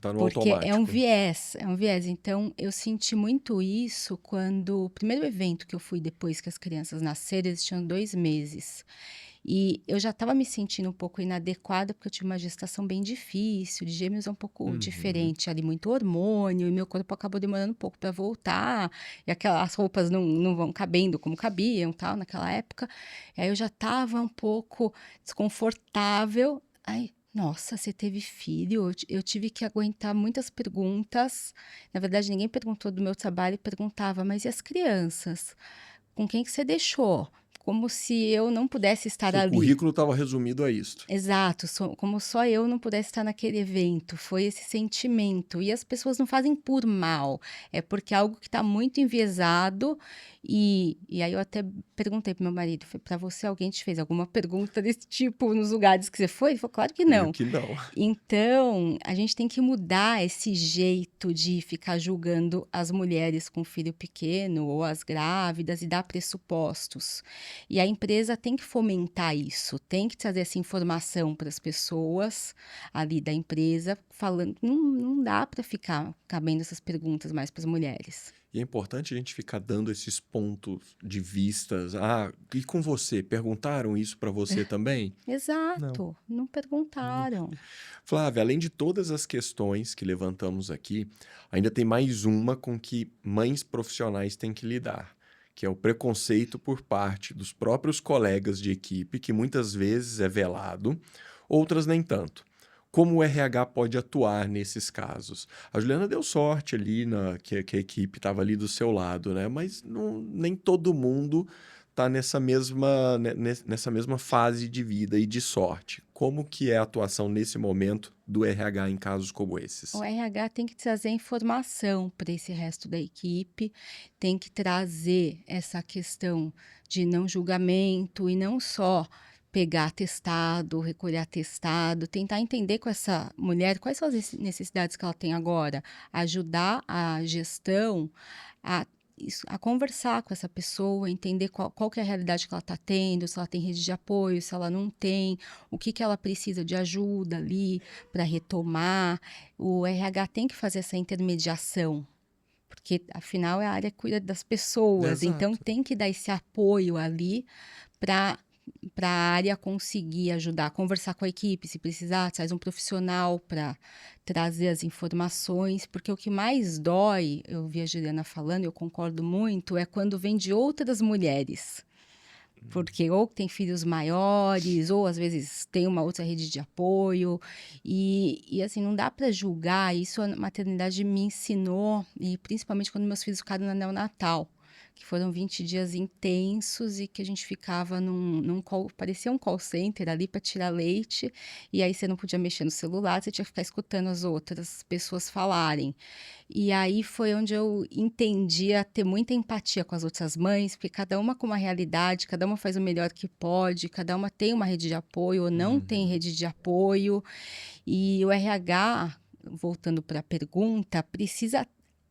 Tá no
Porque é um
automático.
viés, é um viés. Então, eu senti muito isso quando o primeiro evento que eu fui depois que as crianças nasceram, eles tinham 2 meses. E eu já estava me sentindo um pouco inadequada, porque eu tive uma gestação bem difícil, de gêmeos é um pouco
Uhum.
diferente, ali muito hormônio, e meu corpo acabou demorando um pouco para voltar, e aquelas roupas não vão cabendo como cabiam, tal, naquela época. E aí eu já estava um pouco desconfortável. Aí, nossa, você teve filho? Eu tive que aguentar muitas perguntas. Na verdade, ninguém perguntou do meu trabalho, perguntava, mas e as crianças? Com quem que você deixou? Como se eu não pudesse estar
Seu
ali.
currículo estava resumido a isto.
Exato, como só eu não pudesse estar naquele evento, foi esse sentimento. E as pessoas não fazem por mal, é porque é algo que está muito enviesado. E aí eu até perguntei pro meu marido, foi para você alguém te fez alguma pergunta desse tipo nos lugares que você foi? Ele falou, claro que
Meio
não.
que não.
Então, a gente tem que mudar esse jeito de ficar julgando as mulheres com filho pequeno ou as grávidas e dar pressupostos. E a empresa tem que fomentar isso, tem que trazer essa informação para as pessoas ali da empresa, falando, não dá para ficar cabendo essas perguntas mais para as mulheres.
E é importante a gente ficar dando esses pontos de vistas. E com você? Perguntaram isso para você também? Não.
Exato, não
Hum.
perguntaram.
Flávia, além de todas as questões que levantamos aqui, ainda tem mais uma com que mães profissionais têm que lidar, que é o preconceito por parte dos próprios colegas de equipe, que muitas vezes é velado, outras nem tanto. Como o RH pode atuar nesses casos? A Juliana deu sorte ali que a equipe estava ali do seu lado, né? Mas nem todo mundo está nessa mesma fase de vida e de sorte. Como que é a atuação nesse momento do RH em casos como esses?
O RH tem que trazer informação para esse resto da equipe, tem que trazer essa questão de não julgamento e não só pegar atestado, recolher atestado, tentar entender com essa mulher quais são as necessidades que ela tem agora, ajudar a gestão a, a conversar com essa pessoa, entender qual que é a realidade que ela está tendo, se ela tem rede de apoio, se ela não tem, o que ela precisa de ajuda ali para retomar. O RH tem que fazer essa intermediação, porque afinal é a área que cuida das pessoas, então
Exato.
tem que dar esse apoio ali para a área conseguir ajudar, conversar com a equipe, se precisar, traz um profissional para trazer as informações, porque o que mais dói, eu vi a Juliana falando, eu concordo muito, é quando vem de outras mulheres. Porque ou tem filhos maiores, ou às vezes tem uma outra rede de apoio. E assim, não dá para julgar. Isso a maternidade me ensinou, e principalmente quando meus filhos ficaram na neonatal, que foram 20 dias intensos e que a gente ficava num call, parecia um call center ali para tirar leite, e aí você não podia mexer no celular, você tinha que ficar escutando as outras pessoas falarem. E aí foi onde eu entendi a ter muita empatia com as outras mães, porque cada uma com uma realidade, cada uma faz o melhor que pode, cada uma tem uma rede de apoio ou não tem
Uhum.
rede de apoio. E o RH, voltando para a pergunta, precisa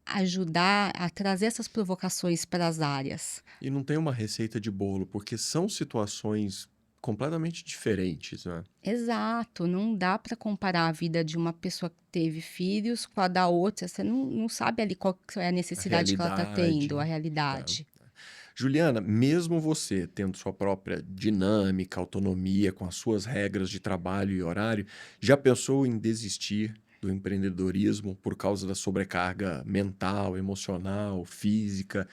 ajudar a trazer essas provocações para as áreas.
E não tem uma receita de bolo, porque são situações completamente diferentes, né?
Exato, não dá para comparar a vida de uma pessoa que teve filhos com a da outra, você não sabe ali qual que é a
A
necessidade que ela está tendo, a
realidade. Tá.
realidade.
Juliana, mesmo você tendo sua própria dinâmica, autonomia, com as suas regras de trabalho e horário, já pensou em desistir do empreendedorismo por causa da sobrecarga mental, emocional, física?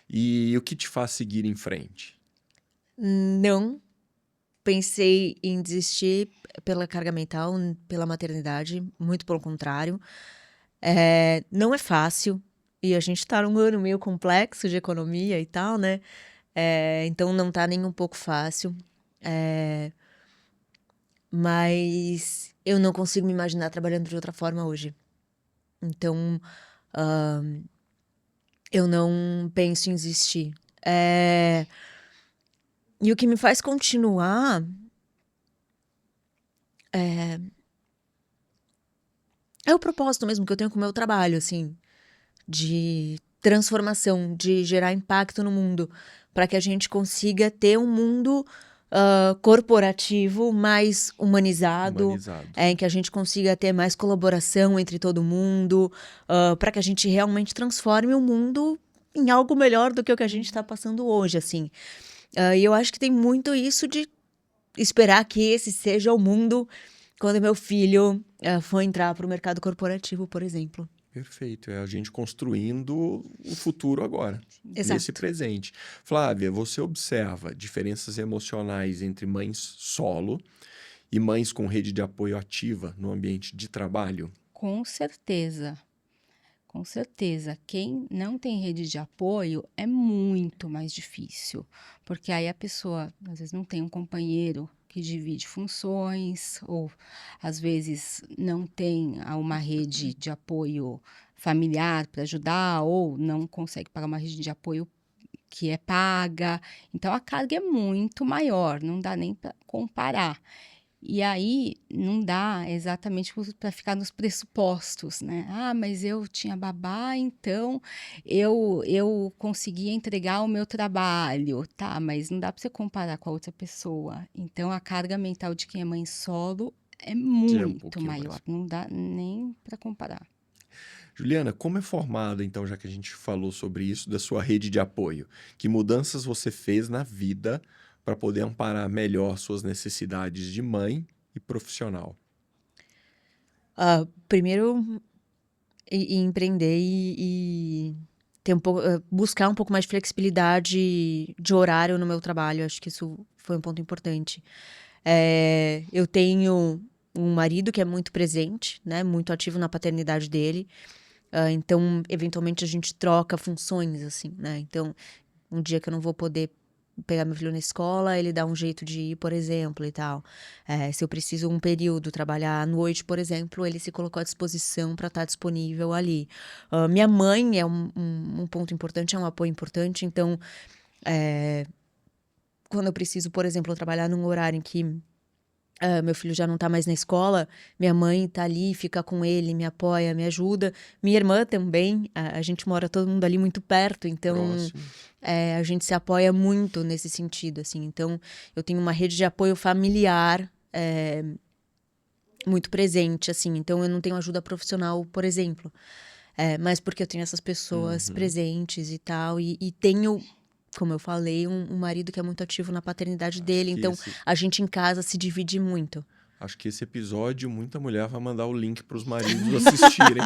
E o que te faz seguir em frente?
Não, pensei em desistir pela carga mental, pela maternidade, muito pelo contrário. Não é fácil, e a gente tá num ano meio complexo de economia e tal, né? Então não tá nem um pouco fácil. Mas eu não consigo me imaginar trabalhando de outra forma hoje. Então, eu não penso em desistir. E o que me faz continuar é o propósito mesmo que eu tenho com o meu trabalho, assim, de transformação, de gerar impacto no mundo, para que a gente consiga ter um mundo corporativo mais humanizado,
Humanizado.
em que a gente consiga ter mais colaboração entre todo mundo, para que a gente realmente transforme o mundo em algo melhor do que o que a gente está passando hoje, assim. E eu acho que tem muito isso de esperar que esse seja o mundo quando meu filho for entrar para o mercado corporativo, por exemplo.
Perfeito, é a gente construindo o futuro agora, nesse
Exato.
presente. Flávia, você observa diferenças emocionais entre mães solo e mães com rede de apoio ativa no ambiente de trabalho?
Com certeza. Com certeza, quem não tem rede de apoio é muito mais difícil, porque aí a pessoa às vezes não tem um companheiro que divide funções, ou às vezes não tem uma rede de apoio familiar para ajudar, ou não consegue pagar uma rede de apoio que é paga. Então a carga é muito maior, não dá nem para comparar. E aí não dá exatamente para ficar nos pressupostos, né? Ah, mas eu tinha babá, então eu conseguia entregar o meu trabalho, tá? Mas não dá para você comparar com a outra pessoa. Então a carga mental de quem é mãe solo é
Já é um
muito
pouquinho mais.
maior, não dá nem para comparar.
Juliana, como é formada, então, já que a gente falou sobre isso, da sua rede de apoio? Que mudanças você fez na vida para poder amparar melhor suas necessidades de mãe e profissional?
Primeiro, empreender e ter buscar um pouco mais de flexibilidade de horário no meu trabalho. Acho que isso foi um ponto importante. Eu tenho um marido que é muito presente, né? Muito ativo na paternidade dele. Então, eventualmente, a gente troca funções, assim, né? Então, um dia que eu não vou poder pegar meu filho na escola, ele dá um jeito de ir, por exemplo, e tal. Se eu preciso um período trabalhar à noite, por exemplo, ele se colocou à disposição para estar disponível ali. Minha mãe é um ponto importante, é um apoio importante. Então, quando eu preciso, por exemplo, trabalhar num horário em que meu filho já não tá mais na escola, minha mãe tá ali, fica com ele, me apoia, me ajuda. Minha irmã também, a gente mora todo mundo ali muito perto, então
Próximo.
a gente se apoia muito nesse sentido, assim. Então, eu tenho uma rede de apoio familiar muito presente, assim. Então, eu não tenho ajuda profissional, por exemplo. Mas porque eu tenho essas pessoas presentes e tal. E tenho, como eu falei, um marido que é muito ativo na paternidade dele.
que
Então,
esse-
a gente em casa se divide muito.
Acho que esse episódio, muita mulher vai mandar o link para os maridos assistirem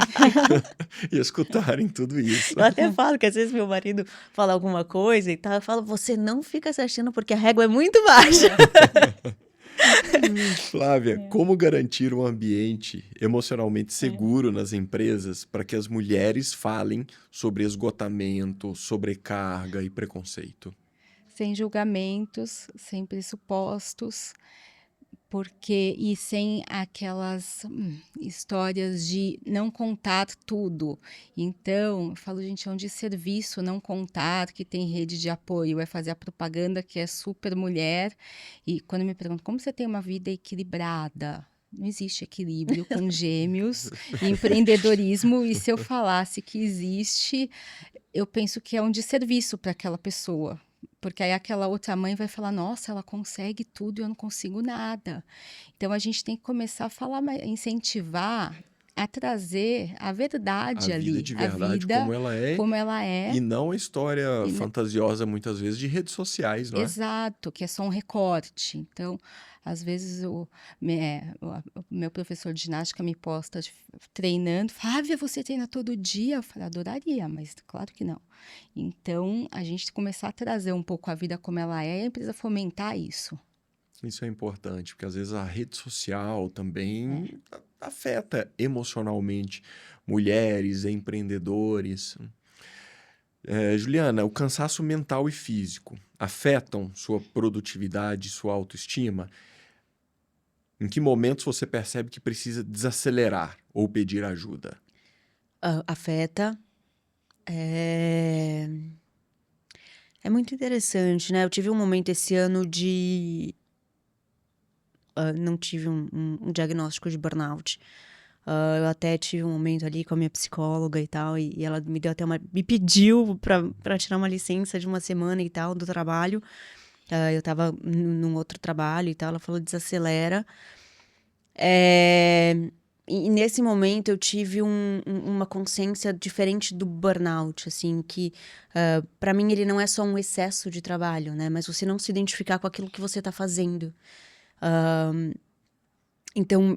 e escutarem tudo isso.
Eu até falo que às vezes meu marido fala alguma coisa e tal, eu falo, você não fica se achando porque a régua é muito baixa.
Flávia, como garantir um ambiente emocionalmente seguro nas empresas para que as mulheres falem sobre esgotamento, sobrecarga e preconceito?
Sem julgamentos, sem pressupostos, porque e sem aquelas histórias de não contar tudo. Então, eu falo, gente, é um desserviço não contar que tem rede de apoio, é fazer a propaganda que é super mulher. E quando me perguntam como você tem uma vida equilibrada, não existe equilíbrio com gêmeos e empreendedorismo. E se eu falasse que existe, eu penso que é um desserviço para aquela pessoa. Porque aí aquela outra mãe vai falar, nossa, ela consegue tudo e eu não consigo nada. Então a gente tem que começar a falar, incentivar a trazer a
A
verdade
vida
ali,
de
a
verdade
vida
como ela
como ela
e
é.
não a história
E
fantasiosa, muitas vezes, de redes sociais, não é?
exato, que é só um recorte. Então, às vezes, o meu professor de ginástica me posta treinando. Flávia, você treina todo dia? Eu falei, adoraria, mas claro que não. Então, a gente começar a trazer um pouco a vida como ela é e precisa fomentar isso.
Isso é importante, porque às vezes a rede social também afeta emocionalmente mulheres, empreendedores. Juliana, o cansaço mental e físico afetam sua produtividade, sua autoestima? Em que momentos você percebe que precisa desacelerar ou pedir ajuda?
Afeta. É... é muito interessante, né? Eu tive um momento esse ano de... não tive um diagnóstico de burnout. Eu até tive um momento ali com a minha psicóloga e tal, e ela me deu até me pediu pra tirar uma licença de uma semana e tal do trabalho. Eu tava num outro trabalho e tal, ela falou desacelera. E nesse momento eu tive uma consciência diferente do burnout, assim, que para mim ele não é só um excesso de trabalho, né? Mas você não se identificar com aquilo que você tá fazendo. Então,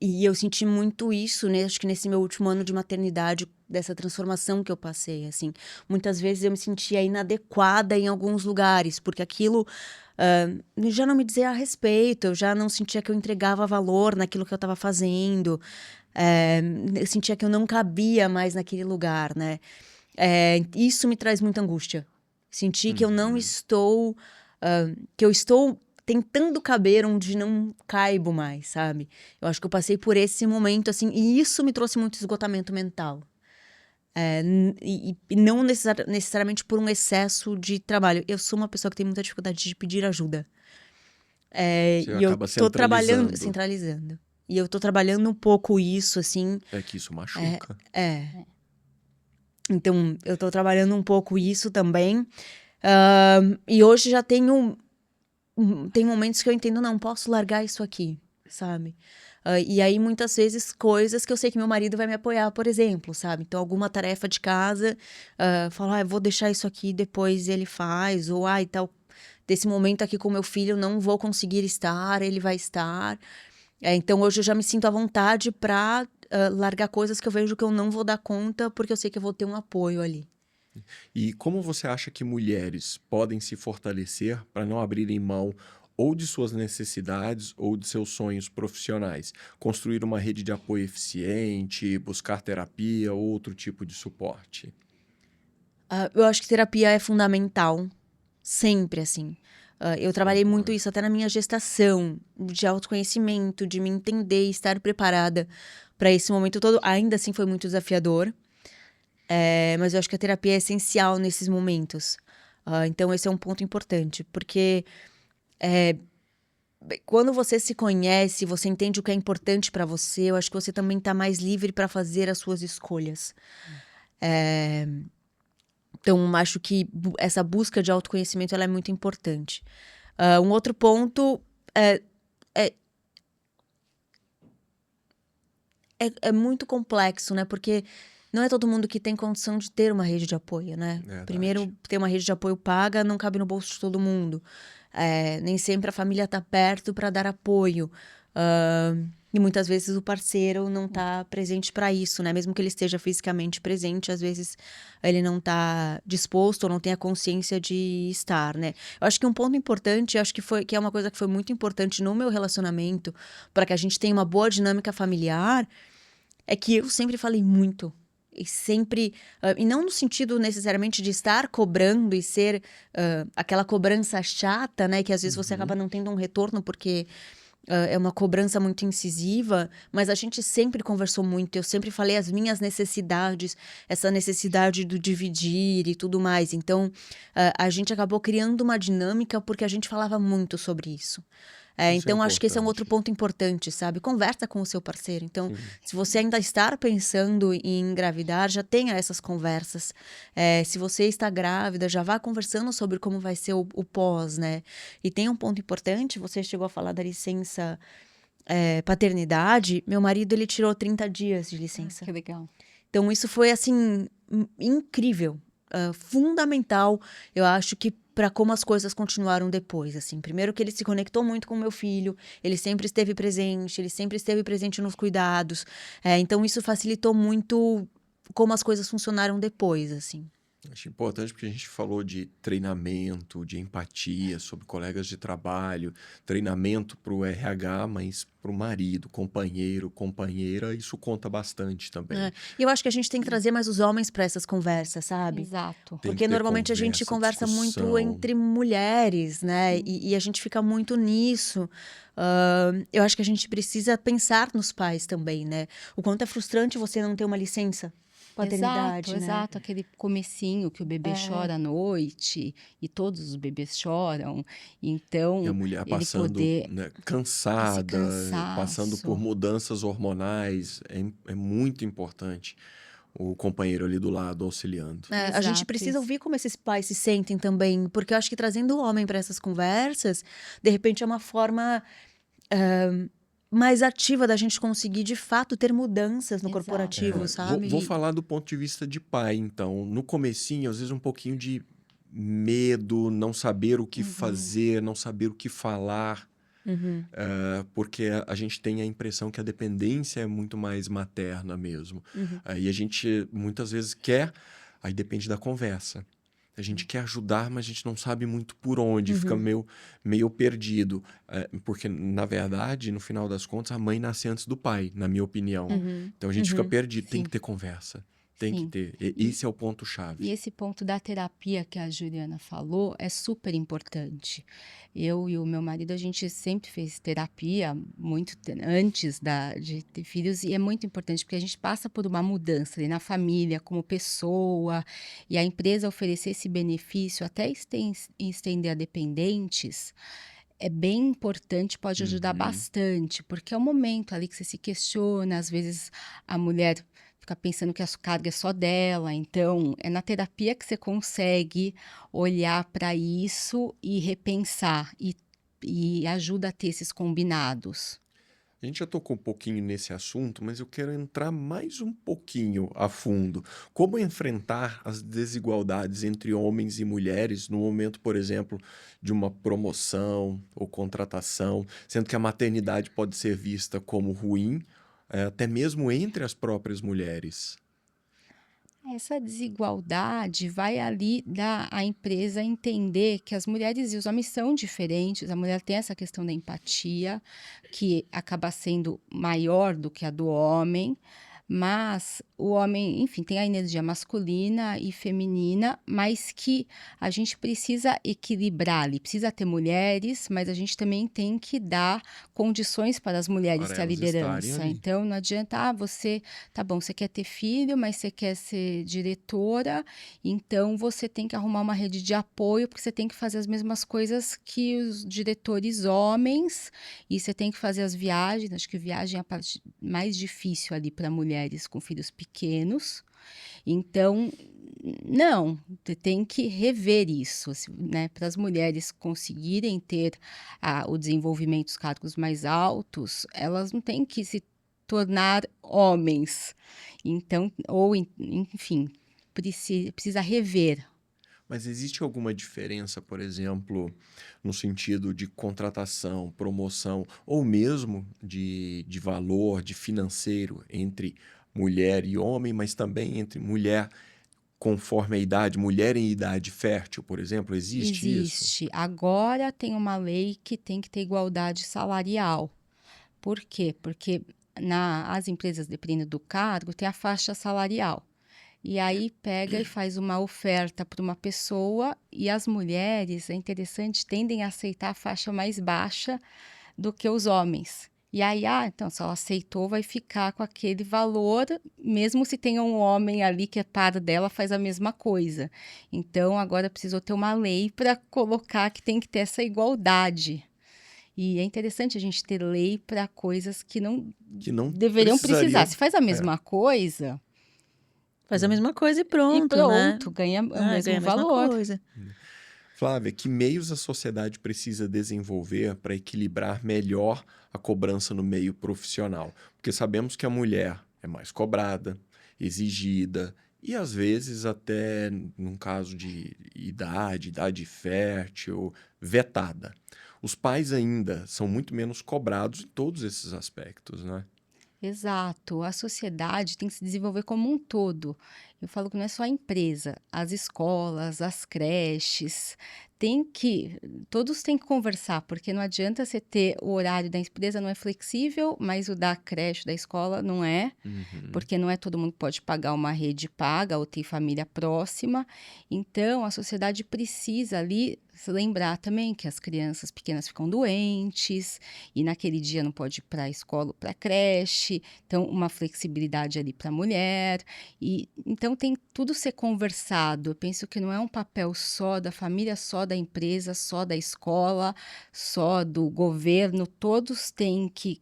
eu senti muito isso, né? Acho que nesse meu último ano de maternidade, dessa transformação que eu passei, assim. Muitas vezes eu me sentia inadequada em alguns lugares, porque aquilo já não me dizia a respeito, eu já não sentia que eu entregava valor naquilo que eu estava fazendo, eu sentia que eu não cabia mais naquele lugar, né? Isso me traz muita angústia. Sentir que eu não estou... que eu estou tentando caber onde não caibo mais, sabe? Eu acho que eu passei por esse momento, assim, e isso me trouxe muito esgotamento mental. E não necessariamente por um excesso de trabalho. Eu sou uma pessoa que tem muita dificuldade de pedir ajuda.
Você
E eu
acaba
tô trabalhando,
centralizando.
centralizando. E eu tô trabalhando um pouco isso, assim.
É que isso machuca.
Então, eu tô trabalhando um pouco isso também. E hoje já tenho... tem momentos que eu entendo, não, posso largar isso aqui, sabe? E aí, muitas vezes, coisas que eu sei que meu marido vai me apoiar, por exemplo, sabe? Então, alguma tarefa de casa, falar, eu vou deixar isso aqui, depois ele faz, ou, e tal, desse momento aqui com meu filho, não vou conseguir estar, ele vai estar. Então, hoje eu já me sinto à vontade pra largar coisas que eu vejo que eu não vou dar conta, porque eu sei que eu vou ter um apoio ali.
E como você acha que mulheres podem se fortalecer para não abrirem mão ou de suas necessidades ou de seus sonhos profissionais? Construir uma rede de apoio eficiente, buscar terapia ou outro tipo de suporte?
Eu acho que terapia é fundamental, sempre, assim. Eu trabalhei muito
Concordo.
isso até na minha gestação, de autoconhecimento, de me entender, estar preparada para esse momento todo. Ainda assim foi muito desafiador, mas eu acho que a terapia é essencial nesses momentos. Então esse é um ponto importante, porque quando você se conhece, você entende o que é importante para você, eu acho que você também tá mais livre para fazer as suas escolhas. Então, acho que essa busca de autoconhecimento ela é muito importante. Um outro ponto é muito complexo, né? Porque não é todo mundo que tem condição de ter uma rede de apoio, né?
Verdade.
Primeiro, ter uma rede de apoio paga não cabe no bolso de todo mundo. Nem sempre a família tá perto para dar apoio. E muitas vezes o parceiro não tá presente para isso, né? Mesmo que ele esteja fisicamente presente, às vezes ele não tá disposto ou não tem a consciência de estar, né? Eu acho que um ponto importante, acho que é uma coisa que foi muito importante no meu relacionamento, para que a gente tenha uma boa dinâmica familiar, é que eu sempre falei muito. E sempre. E não no sentido necessariamente de estar cobrando e ser aquela cobrança chata, né? Que às vezes você acaba não tendo um retorno porque é uma cobrança muito incisiva, mas a gente sempre conversou muito. Eu sempre falei as minhas necessidades, essa necessidade do dividir e tudo mais. Então, a gente acabou criando uma dinâmica porque a gente falava muito sobre isso. Então, acho que esse é um outro ponto importante, sabe? Conversa com o seu parceiro. Então, se você ainda está pensando em engravidar, já tenha essas conversas. Se você está grávida, já vá conversando sobre como vai ser o pós, né? E tem um ponto importante, você chegou a falar da licença paternidade. Meu marido, ele tirou 30 dias de licença.
Que legal.
Então, isso foi, assim, incrível. Fundamental, eu acho que para como as coisas continuaram depois, assim. Primeiro que ele se conectou muito com o meu filho, ele sempre esteve presente nos cuidados. Então isso facilitou muito como as coisas funcionaram depois, assim.
Acho importante porque a gente falou de treinamento, de empatia, sobre colegas de trabalho, treinamento para o RH, mas para o marido, companheiro, companheira, isso conta bastante também.
E eu acho que a gente tem que trazer mais os homens para essas conversas, sabe?
Exato.
Tem que
Porque
ter
normalmente a gente
conversa,
conversa muito
discussão.
entre mulheres, né? E a gente fica muito nisso. Eu acho que a gente precisa pensar nos pais também, né? O quanto é frustrante você não ter uma licença paternidade,
Exato,
né?
exato. Aquele comecinho que o bebê chora à noite e todos os bebês choram.
E a
Então,
mulher
ele
passando,
poder
né,
esse
cansada, passando por
cansaço.
mudanças hormonais, é muito importante o companheiro ali do lado auxiliando.
A gente
Exato.
precisa ouvir como esses pais se sentem também, porque eu acho que trazendo o homem para essas conversas, de repente é uma forma mais ativa da gente conseguir de fato ter mudanças no
Exato.
corporativo,
Vou
sabe?
falar do ponto de vista de pai, então. No comecinho, às vezes um pouquinho de medo, não saber o que fazer, não saber o que falar,
Uhum.
porque a gente tem a impressão que a dependência é muito mais materna mesmo.
Uhum.
Aí a gente muitas vezes quer, aí depende da conversa. A gente quer ajudar, mas a gente não sabe muito por onde, fica meio perdido. Porque, na verdade, no final das contas, a mãe nasce antes do pai, na minha opinião.
Uhum.
Então a gente fica
Uhum.
perdido, tem
Sim,
que ter conversa, tem que
sim.
ter.
E,
Esse é o
e
ponto-chave.
esse ponto da terapia que a Juliana falou é super importante. Eu e o meu marido, a gente sempre fez terapia antes de ter filhos, e é muito importante porque a gente passa por uma mudança ali na família, como pessoa, e a empresa oferecer esse benefício, até estender a dependentes, é bem importante, pode ajudar
Uhum.
bastante, porque é o momento ali que você se questiona, às vezes a mulher fica pensando que a carga é só dela, então é na terapia que você consegue olhar para isso e repensar, e ajuda a ter esses combinados.
A gente já tocou um pouquinho nesse assunto, mas eu quero entrar mais um pouquinho a fundo. Como enfrentar as desigualdades entre homens e mulheres no momento, por exemplo, de uma promoção ou contratação, sendo que a maternidade pode ser vista como ruim, até mesmo entre as próprias mulheres.
Essa desigualdade vai ali dar a empresa entender que as mulheres e os homens são diferentes. A mulher tem essa questão da empatia, que acaba sendo maior do que a do homem, mas o homem, enfim, tem a energia masculina e feminina, mas que a gente precisa equilibrar ali. Precisa ter mulheres, mas a gente também tem que dar condições para as mulheres
Para
ter a
elas estarem
liderança.
ali.
Então, não adianta, você tá bom, você quer ter filho, mas você quer ser diretora, então você tem que arrumar uma rede de apoio, porque você tem que fazer as mesmas coisas que os diretores homens, e você tem que fazer as viagens. Acho que viagem é a parte mais difícil ali para mulheres com filhos pequenos. Então, não, você tem que rever isso, né, para as mulheres conseguirem ter o desenvolvimento dos cargos mais altos, elas não têm que se tornar homens. Então, ou enfim, precisa rever.
Mas existe alguma diferença, por exemplo, no sentido de contratação, promoção, ou mesmo de valor, de financeiro, entre mulher e homem, mas também entre mulher conforme a idade, mulher em idade fértil, por exemplo? Existe isso?
Existe. Agora tem uma lei que tem que ter igualdade salarial. Por quê? Porque as empresas, dependendo do cargo, tem a faixa salarial. E aí pega e faz uma oferta para uma pessoa, e as mulheres, é interessante, tendem a aceitar a faixa mais baixa do que os homens. E aí, então, se ela aceitou, vai ficar com aquele valor, mesmo se tem um homem ali que é par dela, faz a mesma coisa. Então, agora precisou ter uma lei para colocar que tem que ter essa igualdade. E é interessante a gente ter lei para coisas que não
Que não
deveriam precisar.
precisaria.
Se faz a
É,
mesma coisa,
Faz a mesma coisa e
e
pronto, né?
pronto, ganha o
Ganha
mesmo
a mesma
valor.
coisa.
Flávia, que meios a sociedade precisa desenvolver para equilibrar melhor a cobrança no meio profissional? Porque sabemos que a mulher é mais cobrada, exigida e às vezes até, num caso de idade fértil, vetada. Os pais ainda são muito menos cobrados em todos esses aspectos, né?
Exato. A sociedade tem que se desenvolver como um todo. Eu falo que não é só a empresa, as escolas, as creches, todos têm que conversar, porque não adianta você ter o horário da empresa não é flexível, mas o da creche, da escola não é.
Uhum.
Porque não é todo mundo que pode pagar uma rede paga ou tem família próxima. Então, a sociedade precisa ali se lembrar também que as crianças pequenas ficam doentes e naquele dia não pode ir para a escola ou para a creche. Então, uma flexibilidade ali para a mulher. E então tem tudo ser conversado. Eu penso que não é um papel só da família, só da empresa, só da escola, só do governo. Todos têm que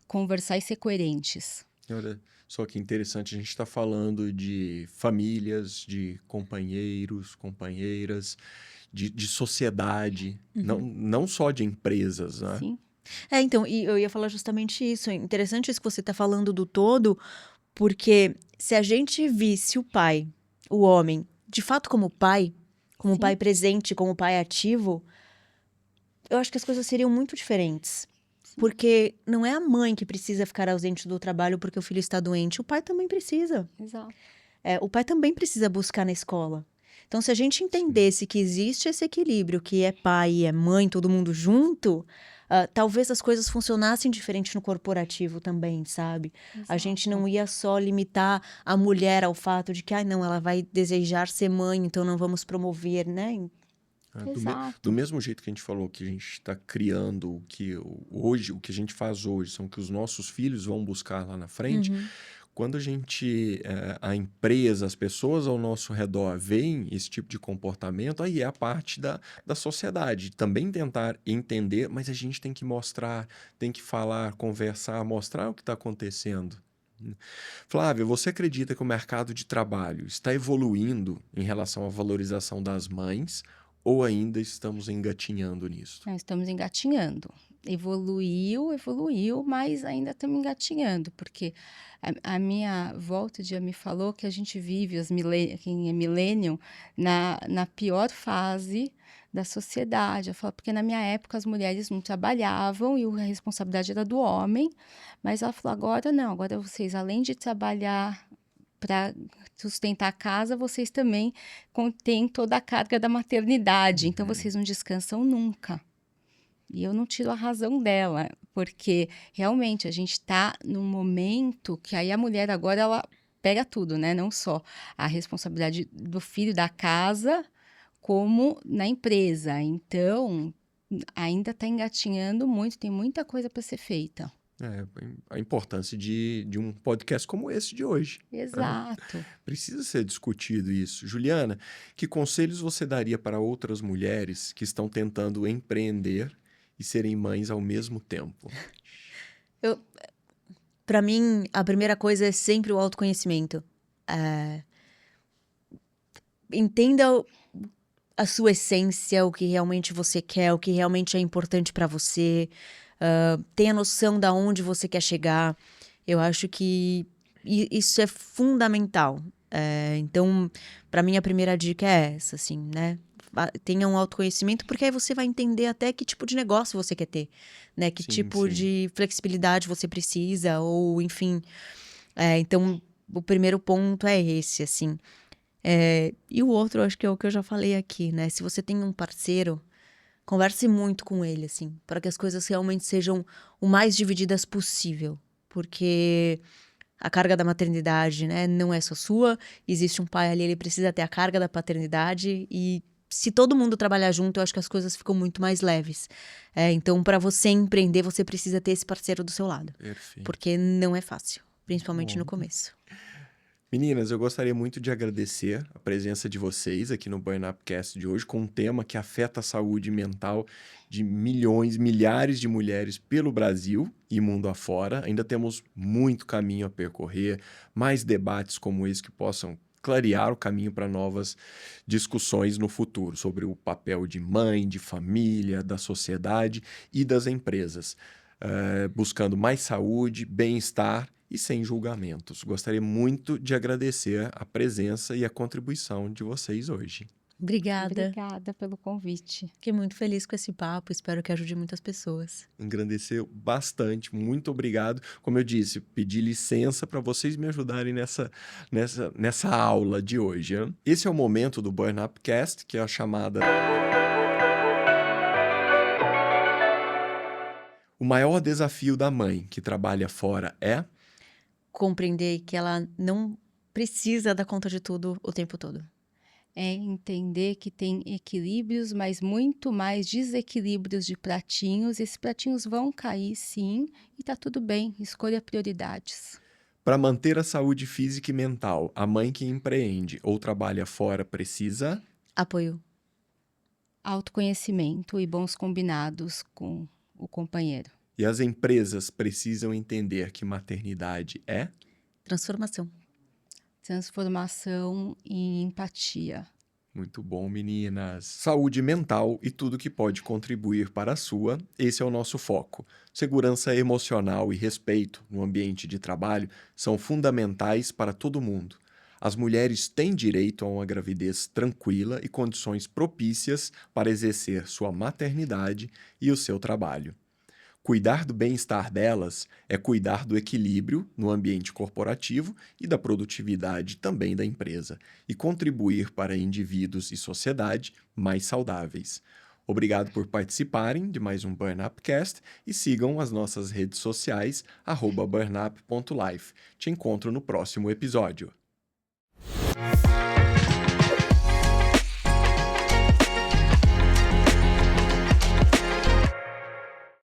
conversar e ser coerentes.
Olha só que interessante, a gente está falando de famílias, de companheiros, companheiras, de sociedade, não só de empresas, né?
Sim.
Então, e eu ia falar justamente isso. É interessante isso que você está falando do todo, porque se a gente visse o pai, o homem, de fato como
Sim.
pai presente, como pai ativo, eu acho que as coisas seriam muito diferentes.
Sim.
Porque não é a mãe que precisa ficar ausente do trabalho porque o filho está doente, o pai também precisa.
Exato.
O pai também precisa buscar na escola. Então, se a gente entendesse que existe esse equilíbrio, que é pai e é mãe, todo mundo junto, talvez as coisas funcionassem diferente no corporativo também, sabe? A gente não ia só limitar a mulher ao fato de que, não, ela vai desejar ser mãe, então não vamos promover, né?
Do mesmo jeito que a gente falou que a gente está criando o que hoje, o que a gente faz hoje, são que os nossos filhos vão buscar lá na frente. Quando a empresa, as pessoas ao nosso redor veem esse tipo de comportamento, aí é a parte da sociedade. Também tentar entender, mas a gente tem que mostrar, tem que falar, conversar, mostrar o que está acontecendo. Flávia, você acredita que o mercado de trabalho está evoluindo em relação à valorização das mães ou ainda estamos engatinhando nisso?
Nós estamos engatinhando. Evoluiu, mas ainda estamos engatinhando, porque a minha avó outro dia me falou que a gente vive, quem é millennium, na pior fase da sociedade. Ela falou, porque na minha época as mulheres não trabalhavam e a responsabilidade era do homem, mas ela falou, agora não, agora vocês, além de trabalhar para sustentar a casa, vocês também contêm toda a carga da maternidade, então vocês não descansam nunca. E eu não tiro a razão dela, porque realmente a gente está num momento que aí a mulher agora ela pega tudo, né? Não só a responsabilidade do filho da casa, como na empresa. Então, ainda está engatinhando muito, tem muita coisa para ser feita.
A importância de um podcast como esse de hoje.
Exato.
Precisa ser discutido isso. Juliana, que conselhos você daria para outras mulheres que estão tentando empreender e serem mães ao mesmo tempo?
Para mim, a primeira coisa é sempre o autoconhecimento. Entenda a sua essência, o que realmente você quer, o que realmente é importante para você. Tenha noção da onde você quer chegar. Eu acho que isso é fundamental. Então, para mim, a primeira dica é essa, assim, né? Tenha um autoconhecimento, porque aí você vai entender até que tipo de negócio você quer ter, né? Que tipo de flexibilidade você precisa, ou enfim. Então, o primeiro ponto é esse, assim. E o outro, acho que é o que eu já falei aqui, né? Se você tem um parceiro, converse muito com ele, assim, para que as coisas realmente sejam o mais divididas possível. Porque a carga da maternidade, né, não é só sua. Existe um pai ali, ele precisa ter a carga da paternidade. E se todo mundo trabalhar junto, eu acho que as coisas ficam muito mais leves. Então, para você empreender, você precisa ter esse parceiro do seu lado.
Perfeito.
Porque não é fácil, principalmente no começo.
Meninas, eu gostaria muito de agradecer a presença de vocês aqui no Burn Upcast de hoje, com um tema que afeta a saúde mental de milhões, milhares de mulheres pelo Brasil e mundo afora. Ainda temos muito caminho a percorrer, mais debates como esse que possam clarear o caminho para novas discussões no futuro sobre o papel de mãe, de família, da sociedade e das empresas, buscando mais saúde, bem-estar e sem julgamentos. Gostaria muito de agradecer a presença e a contribuição de vocês hoje.
Obrigada.
Obrigada pelo convite.
Fiquei muito feliz com esse papo. Espero que ajude muitas pessoas.
Engrandeceu bastante, muito obrigado. Como eu disse, pedi licença para vocês me ajudarem nessa aula de hoje. Hein? Esse é o momento do Burn Upcast, que é a chamada... O maior desafio da mãe que trabalha fora é...
Compreender que ela não precisa dar conta de tudo o tempo todo.
É entender que tem equilíbrios, mas muito mais desequilíbrios de pratinhos. Esses pratinhos vão cair, sim, e tá tudo bem. Escolha prioridades.
Para manter a saúde física e mental, a mãe que empreende ou trabalha fora precisa...
Apoio.
Autoconhecimento e bons combinados com o companheiro.
E as empresas precisam entender que maternidade é...
Transformação.
Transformação e empatia.
Muito bom, meninas. Saúde mental e tudo que pode contribuir para a sua, esse é o nosso foco. Segurança emocional e respeito no ambiente de trabalho são fundamentais para todo mundo. As mulheres têm direito a uma gravidez tranquila e condições propícias para exercer sua maternidade e o seu trabalho. Cuidar do bem-estar delas é cuidar do equilíbrio no ambiente corporativo e da produtividade também da empresa, e contribuir para indivíduos e sociedade mais saudáveis. Obrigado por participarem de mais um Burn Upcast e sigam as nossas redes sociais @burnup.life. Te encontro no próximo episódio.